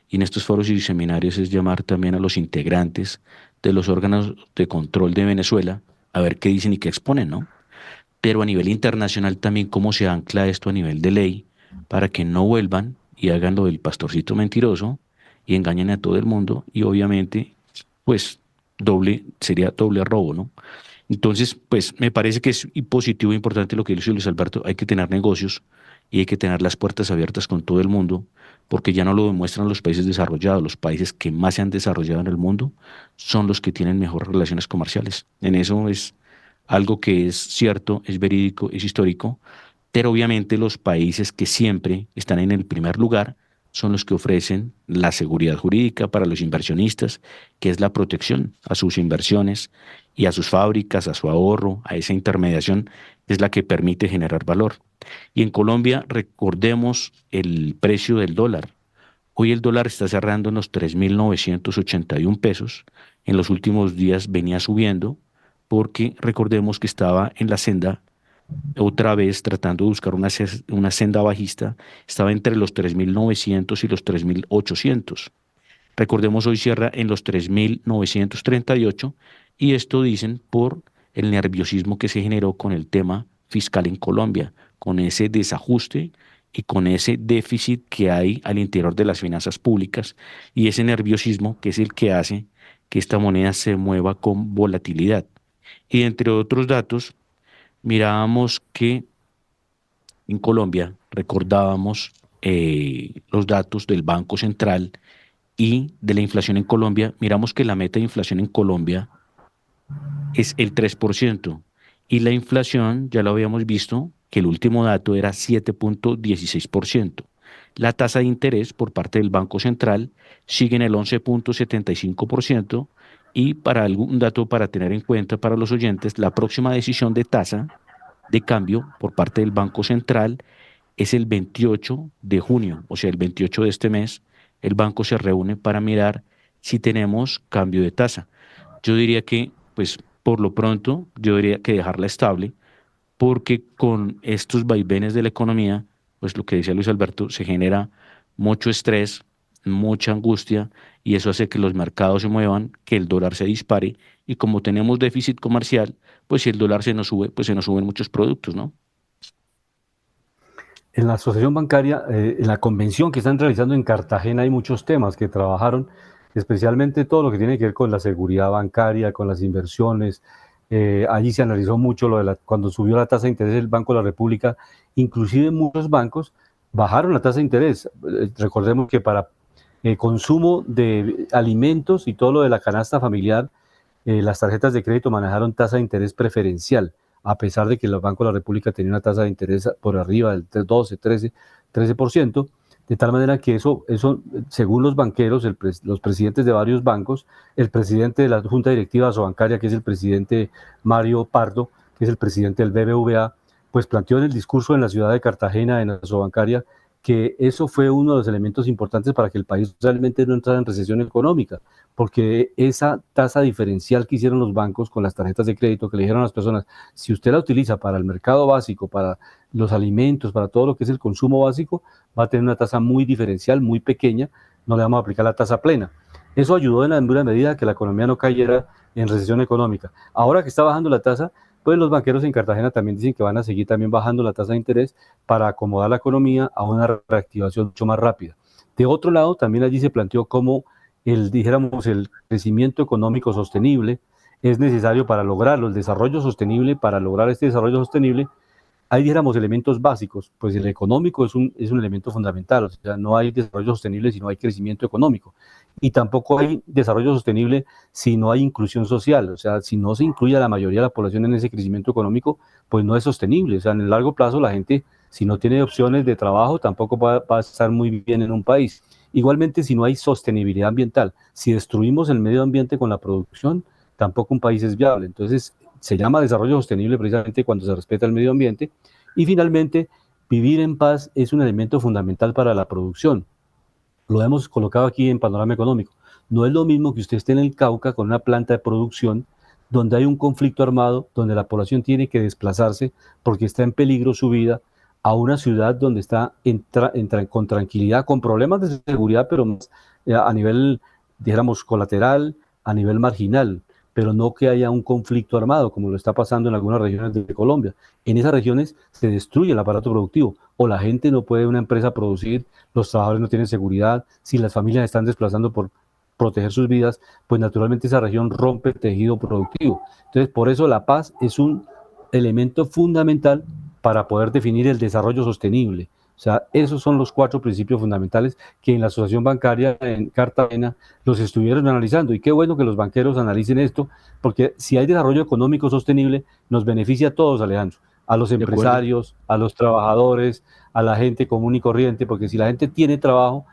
y en estos foros y seminarios es llamar también a los integrantes de los órganos de control de Venezuela a ver qué dicen y qué exponen, ¿no? Pero a nivel internacional también cómo se ancla esto a nivel de ley para que no vuelvan y hagan lo del pastorcito mentiroso y engañen a todo el mundo y obviamente pues sería doble robo, ¿no? Entonces, pues me parece que es positivo e importante lo que dice Luis Alberto, hay que tener negocios y hay que tener las puertas abiertas con todo el mundo, porque ya no lo demuestran los países desarrollados. Los países que más se han desarrollado en el mundo son los que tienen mejores relaciones comerciales. En eso es algo que es cierto, es verídico, es histórico, pero obviamente los países que siempre están en el primer lugar son los que ofrecen la seguridad jurídica para los inversionistas, que es la protección a sus inversiones y a sus fábricas, a su ahorro, a esa intermediación, que es la que permite generar valor. Y en Colombia, recordemos el precio del dólar. Hoy el dólar está cerrando en los 3.981 pesos. En los últimos días venía subiendo porque recordemos que estaba en la senda, otra vez tratando de buscar una senda bajista, estaba entre los 3.900 y los 3.800. Recordemos, hoy cierra en los 3.938 y esto dicen por el nerviosismo que se generó con el tema fiscal en Colombia, con ese desajuste y con ese déficit que hay al interior de las finanzas públicas y ese nerviosismo que es el que hace que esta moneda se mueva con volatilidad. Y entre otros datos, mirábamos que en Colombia, recordábamos los datos del Banco Central y de la inflación en Colombia, miramos que la meta de inflación en Colombia es el 3%. Y la inflación, ya lo habíamos visto, que el último dato era 7.16%. La tasa de interés por parte del Banco Central sigue en el 11.75%. Y para algún dato para tener en cuenta para los oyentes, la próxima decisión de tasa de cambio por parte del Banco Central es el 28 de junio, o sea, el 28 de este mes, el banco se reúne para mirar si tenemos cambio de tasa. Yo diría que, pues, por lo pronto, yo diría que dejarla estable, porque con estos vaivenes de la economía, pues lo que decía Luis Alberto, se genera mucho estrés, mucha angustia, y eso hace que los mercados se muevan, que el dólar se dispare, y como tenemos déficit comercial, pues si el dólar se nos sube, pues se nos suben muchos productos, ¿no? En la asociación bancaria, en la convención que están realizando en Cartagena, hay muchos temas que trabajaron, especialmente todo lo que tiene que ver con la seguridad bancaria, con las inversiones. Allí se analizó mucho lo de cuando subió la tasa de interés del Banco de la República, inclusive muchos bancos bajaron la tasa de interés. Recordemos que para consumo de alimentos y todo lo de la canasta familiar, las tarjetas de crédito manejaron tasa de interés preferencial, a pesar de que el Banco de la República tenía una tasa de interés por arriba del 12, 13%, de tal manera que eso según los banqueros, los presidentes de varios bancos, el presidente de la Junta Directiva Asobancaria, que es el presidente Mario Pardo, que es el presidente del BBVA, pues planteó en el discurso en la ciudad de Cartagena, en Asobancaria, que eso fue uno de los elementos importantes para que el país realmente no entrara en recesión económica, porque esa tasa diferencial que hicieron los bancos con las tarjetas de crédito, que le dijeron a las personas, si usted la utiliza para el mercado básico, para los alimentos, para todo lo que es el consumo básico, va a tener una tasa muy diferencial, muy pequeña, no le vamos a aplicar la tasa plena. Eso ayudó en la medida a que la economía no cayera en recesión económica. Ahora que está bajando la tasa, pues los banqueros en Cartagena también dicen que van a seguir también bajando la tasa de interés para acomodar la economía a una reactivación mucho más rápida. De otro lado, también allí se planteó cómo dijéramos, el crecimiento económico sostenible es necesario para lograrlo, el desarrollo sostenible. Para lograr este desarrollo sostenible, hay, dijéramos, elementos básicos. Pues el económico es un elemento fundamental, o sea, no hay desarrollo sostenible si no hay crecimiento económico. Y tampoco hay desarrollo sostenible si no hay inclusión social, o sea, si no se incluye a la mayoría de la población en ese crecimiento económico, pues no es sostenible. O sea, en el largo plazo la gente, si no tiene opciones de trabajo, tampoco va a estar muy bien en un país. Igualmente, si no hay sostenibilidad ambiental, si destruimos el medio ambiente con la producción, tampoco un país es viable. Entonces, se llama desarrollo sostenible precisamente cuando se respeta el medio ambiente. Y finalmente, vivir en paz es un elemento fundamental para la producción. Lo hemos colocado aquí en Panorama Económico. No es lo mismo que usted esté en el Cauca con una planta de producción donde hay un conflicto armado, donde la población tiene que desplazarse porque está en peligro su vida, a una ciudad donde está con tranquilidad, con problemas de seguridad, pero más a nivel, dijéramos, colateral, a nivel marginal, pero no que haya un conflicto armado, como lo está pasando en algunas regiones de Colombia. En esas regiones se destruye el aparato productivo, o la gente no puede, una empresa, producir, los trabajadores no tienen seguridad, si las familias están desplazando por proteger sus vidas, pues naturalmente esa región rompe el tejido productivo. Entonces, por eso la paz es un elemento fundamental para poder definir el desarrollo sostenible. O O sea, esos son los 4 principios fundamentales que en la Asociación Bancaria en Cartagena los estuvieron analizando. Y qué bueno que los banqueros analicen esto, porque si hay desarrollo económico sostenible, nos beneficia a todos, Alejandro, a los De acuerdo. empresarios, a los trabajadores, a la gente común y corriente, porque si la gente tiene trabajo,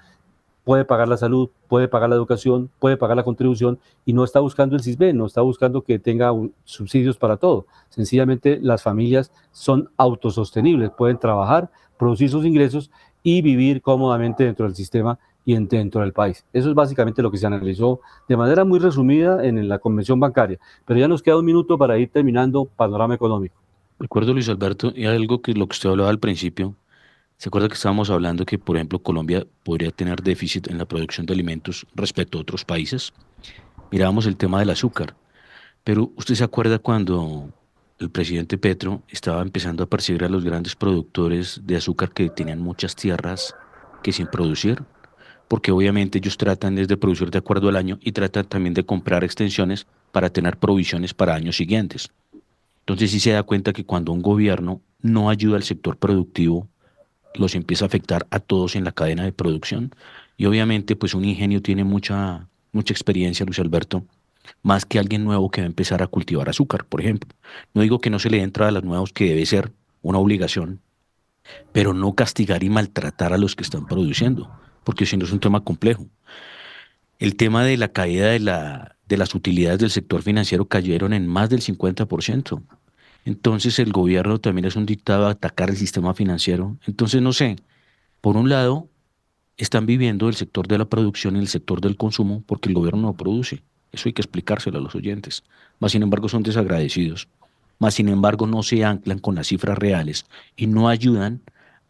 puede pagar la salud, puede pagar la educación, puede pagar la contribución y no está buscando el CISBEN, no está buscando que tenga subsidios para todo. Sencillamente las familias son autosostenibles, pueden trabajar, producir sus ingresos y vivir cómodamente dentro del sistema y dentro del país. Eso es básicamente lo que se analizó de manera muy resumida en la Convención Bancaria. Pero ya nos queda un minuto para ir terminando panorama económico. De acuerdo, Luis Alberto, y algo que lo que usted hablaba al principio, ¿se acuerda que estábamos hablando que, por ejemplo, Colombia podría tener déficit en la producción de alimentos respecto a otros países? Mirábamos el tema del azúcar, pero ¿usted se acuerda cuando el presidente Petro estaba empezando a perseguir a los grandes productores de azúcar que tenían muchas tierras que sin producir? Porque obviamente ellos tratan desde producir de acuerdo al año y tratan también de comprar extensiones para tener provisiones para años siguientes. Entonces sí se da cuenta que cuando un gobierno no ayuda al sector productivo, los empieza a afectar a todos en la cadena de producción. Y obviamente pues un ingenio tiene mucha experiencia, Luis Alberto, más que alguien nuevo que va a empezar a cultivar azúcar, por ejemplo. No digo que no se le dé entrada a los nuevos, que debe ser una obligación, pero no castigar y maltratar a los que están produciendo, porque si no es un tema complejo. El tema de la caída de las utilidades del sector financiero cayeron en más del 50%. Entonces el gobierno también es un dictado a atacar el sistema financiero. Entonces, no sé, por un lado, están viviendo el sector de la producción y el sector del consumo porque el gobierno no produce. Eso hay que explicárselo a los oyentes. Más sin embargo, son desagradecidos. Más sin embargo, no se anclan con las cifras reales y no ayudan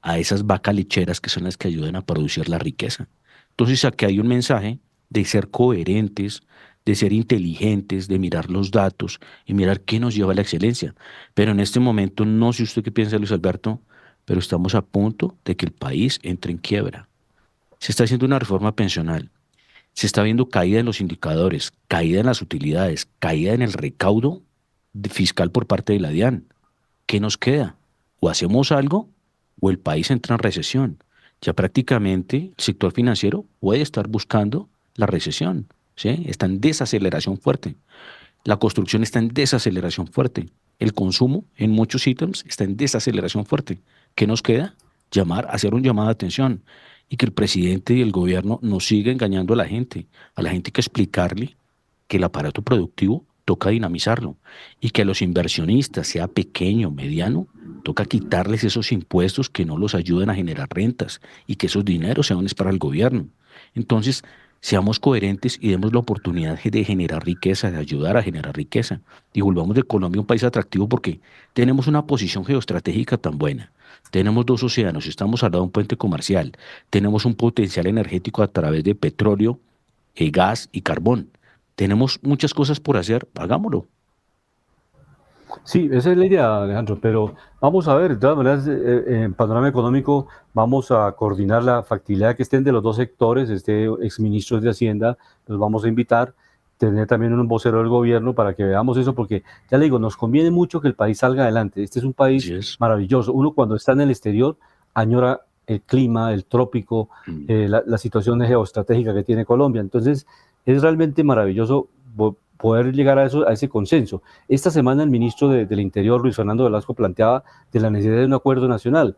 a esas vacas lecheras que son las que ayudan a producir la riqueza. Entonces, aquí hay un mensaje de ser coherentes, de ser inteligentes, de mirar los datos y mirar qué nos lleva a la excelencia. Pero en este momento, no sé usted qué piensa, Luis Alberto, pero estamos a punto de que el país entre en quiebra. Se está haciendo una reforma pensional, se está viendo caída en los indicadores, caída en las utilidades, caída en el recaudo fiscal por parte de la DIAN. ¿Qué nos queda? O hacemos algo o el país entra en recesión. Ya prácticamente el sector financiero puede estar buscando la recesión, ¿sí? Está en desaceleración fuerte. La construcción está en desaceleración fuerte. El consumo en muchos ítems está en desaceleración fuerte. ¿Qué nos queda? Hacer un llamado de atención y que el presidente y el gobierno no siga engañando a la gente. A la gente hay que explicarle que el aparato productivo toca dinamizarlo y que a los inversionistas, sea pequeño o mediano, toca quitarles esos impuestos que no los ayuden a generar rentas y que esos dineros sean para el gobierno. Entonces, seamos coherentes y demos la oportunidad de generar riqueza, de ayudar a generar riqueza. Y volvamos de Colombia un país atractivo porque tenemos una posición geoestratégica tan buena. Tenemos 2 océanos, estamos al lado de un puente comercial, tenemos un potencial energético a través de petróleo, gas y carbón. Tenemos muchas cosas por hacer, hagámoslo. Sí, esa es la idea, Alejandro, pero vamos a ver, de todas maneras, en panorama económico vamos a coordinar la factibilidad que estén de los 2 sectores, exministros de Hacienda, los vamos a invitar, tener también un vocero del gobierno para que veamos eso, porque ya le digo, nos conviene mucho que el país salga adelante. Este es un Así país es. maravilloso. Uno cuando está en el exterior añora el clima, el trópico, Mm. la situación geoestratégica que tiene Colombia. Entonces, es realmente maravilloso poder llegar a eso, a ese consenso. Esta semana el ministro del Interior, Luis Fernando Velasco, planteaba de la necesidad de un acuerdo nacional.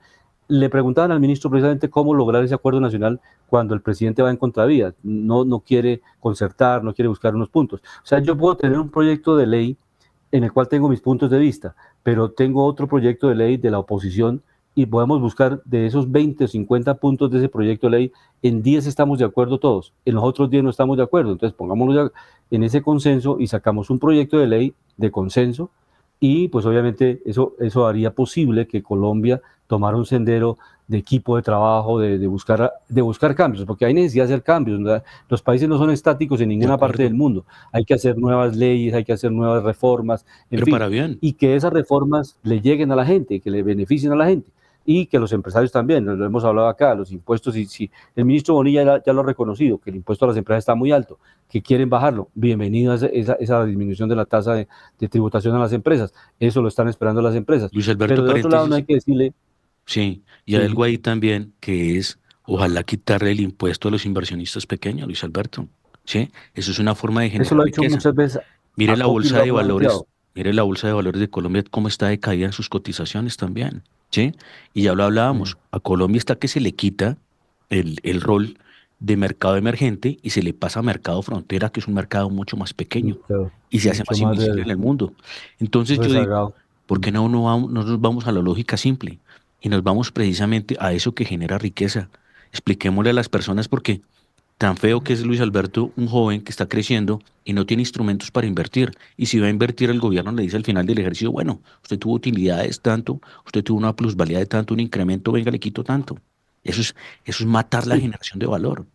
Le preguntaban al ministro precisamente cómo lograr ese acuerdo nacional cuando el presidente va en contravía, no quiere concertar, no quiere buscar unos puntos. O sea, yo puedo tener un proyecto de ley en el cual tengo mis puntos de vista, pero tengo otro proyecto de ley de la oposición y podemos buscar de esos 20 o 50 puntos de ese proyecto de ley, en 10 estamos de acuerdo todos, en los otros 10 no estamos de acuerdo. Entonces pongámoslo en ese consenso y sacamos un proyecto de ley de consenso y pues obviamente eso haría posible que Colombia tomara un sendero de equipo de trabajo, de buscar cambios, porque hay necesidad de hacer cambios, ¿verdad? Los países no son estáticos en De ninguna parte del acuerdo, mundo, hay que hacer nuevas leyes, hay que hacer nuevas reformas, en pero fin, para bien. y que esas reformas le lleguen a la gente, que le beneficien a la gente y que los empresarios también, lo hemos hablado acá, los impuestos, y si el ministro Bonilla ya lo ha reconocido, que el impuesto a las empresas está muy alto, que quieren bajarlo, bienvenido a esa disminución de la tasa de tributación a las empresas, eso lo están esperando las empresas, Luis pero Alberto, de otro lado no hay paréntesis. que decirle, Sí, y hay Sí, algo ahí también que es, ojalá quitarle el impuesto a los inversionistas pequeños, Luis Alberto. Sí, eso es una forma de eso generar lo ha hecho riqueza. muchas veces Mire la y bolsa lo ha de valores, planteado. mire la bolsa de valores de Colombia, cómo está decaída en sus cotizaciones también. Sí, y ya lo Sí, hablábamos, a Colombia está que se le quita el rol de mercado emergente y se le pasa a mercado frontera, que es un mercado mucho más pequeño mucho, y se hace mucho más más invisible en el mundo. Entonces yo digo, rezagado. ¿por qué no nos vamos a la lógica simple y nos vamos precisamente a eso que genera riqueza? Expliquémosle a las personas por qué. Tan feo que es Luis Alberto, un joven que está creciendo y no tiene instrumentos para invertir. Y si va a invertir, el gobierno le dice al final del ejercicio, bueno, usted tuvo utilidades tanto, usted tuvo una plusvalía de tanto, un incremento, venga, le quito tanto. Eso es matar la Sí, generación de valor.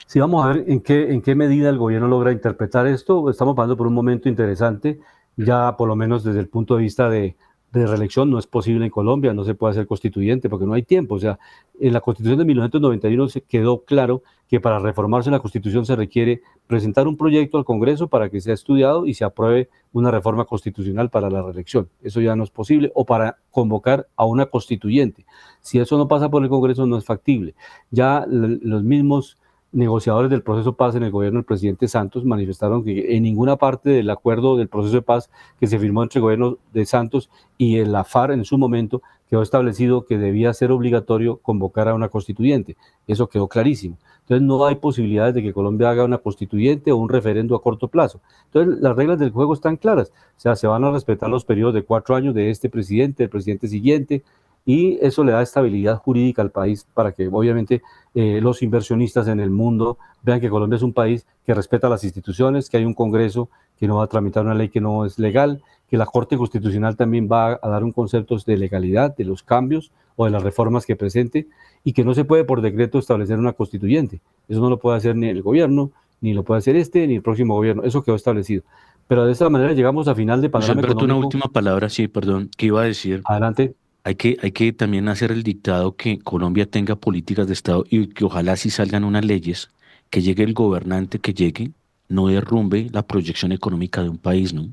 sí, vamos a ver en qué medida el gobierno logra interpretar esto. Estamos pasando por un momento interesante, ya por lo menos desde el punto de vista de reelección no es posible en Colombia, no se puede hacer constituyente porque no hay tiempo. O sea, en la Constitución de 1991 se quedó claro que para reformarse la Constitución se requiere presentar un proyecto al Congreso para que sea estudiado y se apruebe una reforma constitucional para la reelección. Eso ya no es posible, o para convocar a una constituyente. Si eso no pasa por el Congreso, no es factible. Ya los mismos negociadores del proceso de paz en el gobierno del presidente Santos manifestaron que en ninguna parte del acuerdo del proceso de paz que se firmó entre el gobierno de Santos y la FARC en su momento quedó establecido que debía ser obligatorio convocar a una constituyente. Eso quedó clarísimo. Entonces no hay posibilidades de que Colombia haga una constituyente o un referendo a corto plazo. Entonces las reglas del juego están claras. O sea, se van a respetar los periodos de 4 años de este presidente, del presidente siguiente, y eso le da estabilidad jurídica al país para que obviamente los inversionistas en el mundo vean que Colombia es un país que respeta las instituciones, que hay un Congreso que no va a tramitar una ley que no es legal, que la Corte Constitucional también va a dar un concepto de legalidad de los cambios o de las reformas que presente, y que no se puede por decreto establecer una constituyente. Eso no lo puede hacer ni el gobierno, ni lo puede hacer este, ni el próximo gobierno. Eso quedó establecido. Pero de esta manera llegamos a final de Luis panorama Alberto, una económico. última palabra, sí, perdón, ¿qué iba a decir? Adelante. Hay que también hacer el dictado que Colombia tenga políticas de Estado y que ojalá si salgan unas leyes, que llegue el gobernante que llegue, no derrumbe la proyección económica de un país, ¿no?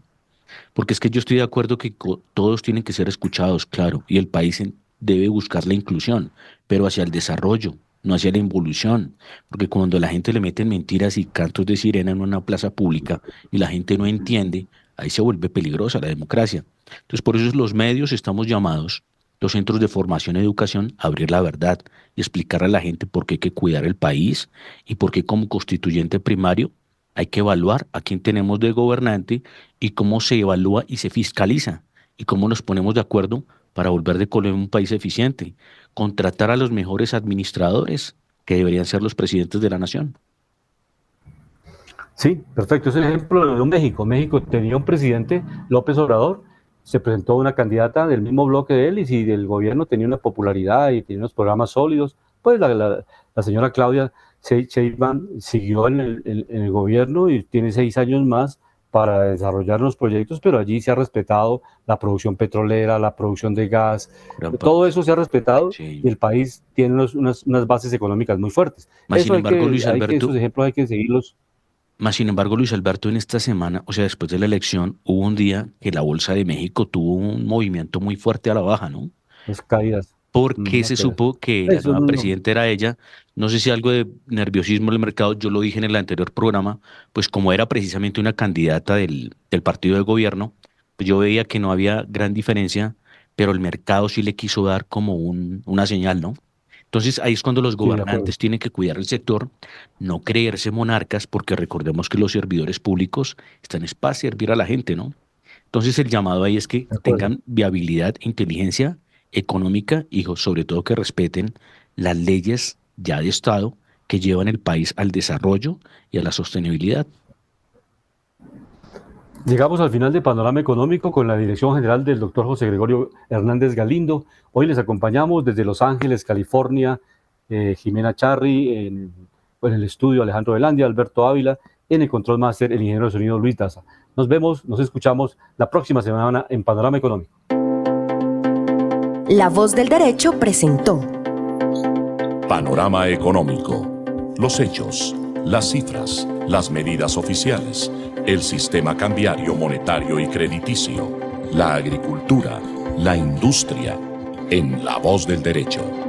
Porque es que yo estoy de acuerdo que todos tienen que ser escuchados, claro, y el país debe buscar la inclusión, pero hacia el desarrollo, no hacia la involución. Porque cuando la gente le meten mentiras y cantos de sirena en una plaza pública y la gente no entiende, ahí se vuelve peligrosa la democracia. Entonces, por eso los medios estamos llamados, los centros de formación y educación, a abrir la verdad y explicar a la gente por qué hay que cuidar el país y por qué como constituyente primario hay que evaluar a quién tenemos de gobernante y cómo se evalúa y se fiscaliza y cómo nos ponemos de acuerdo para volver de Colombia un país eficiente, contratar a los mejores administradores que deberían ser los presidentes de la nación. Sí, perfecto. Es el ejemplo de México. México tenía un presidente, López Obrador, se presentó una candidata del mismo bloque de él, y si el gobierno tenía una popularidad y tenía unos programas sólidos, pues la señora Claudia Sheinbaum siguió en el gobierno y tiene 6 años más para desarrollar los proyectos, pero allí se ha respetado la producción petrolera, la producción de gas, Gran todo parte. eso se ha respetado, y Sí. el país tiene unas bases económicas muy fuertes. Más sin embargo, Luis Esos Alberto, ejemplos hay que seguirlos. Luis Alberto, en esta semana, o sea, después de la elección, hubo un día que la Bolsa de México tuvo un movimiento muy fuerte a la baja, ¿no? Las caídas. Porque Las se caídas. supo que la Eso nueva no. presidenta era ella. No sé si algo de nerviosismo en el mercado, yo lo dije en el anterior programa, pues como era precisamente una candidata del partido de gobierno, pues yo veía que no había gran diferencia, pero el mercado sí le quiso dar como una señal, ¿no? Entonces ahí es cuando los Sí, de acuerdo. gobernantes tienen que cuidar el sector, no creerse monarcas, porque recordemos que los servidores públicos están es para servir a la gente, ¿no? Entonces el llamado ahí es que De acuerdo. tengan viabilidad, inteligencia económica y sobre todo que respeten las leyes ya de Estado que llevan el país al desarrollo y a la sostenibilidad. Llegamos al final de Panorama Económico con la dirección general del doctor José Gregorio Hernández Galindo. Hoy les acompañamos desde Los Ángeles, California, Jimena Charri, en el estudio Alejandro Velandia, Alberto Ávila, en el control máster el ingeniero de sonido Luis Daza. Nos vemos, nos escuchamos la próxima semana en Panorama Económico. La Voz del Derecho presentó Panorama Económico. Los hechos, las cifras, las medidas oficiales, el sistema cambiario, monetario y crediticio, la agricultura, la industria, en La Voz del Derecho.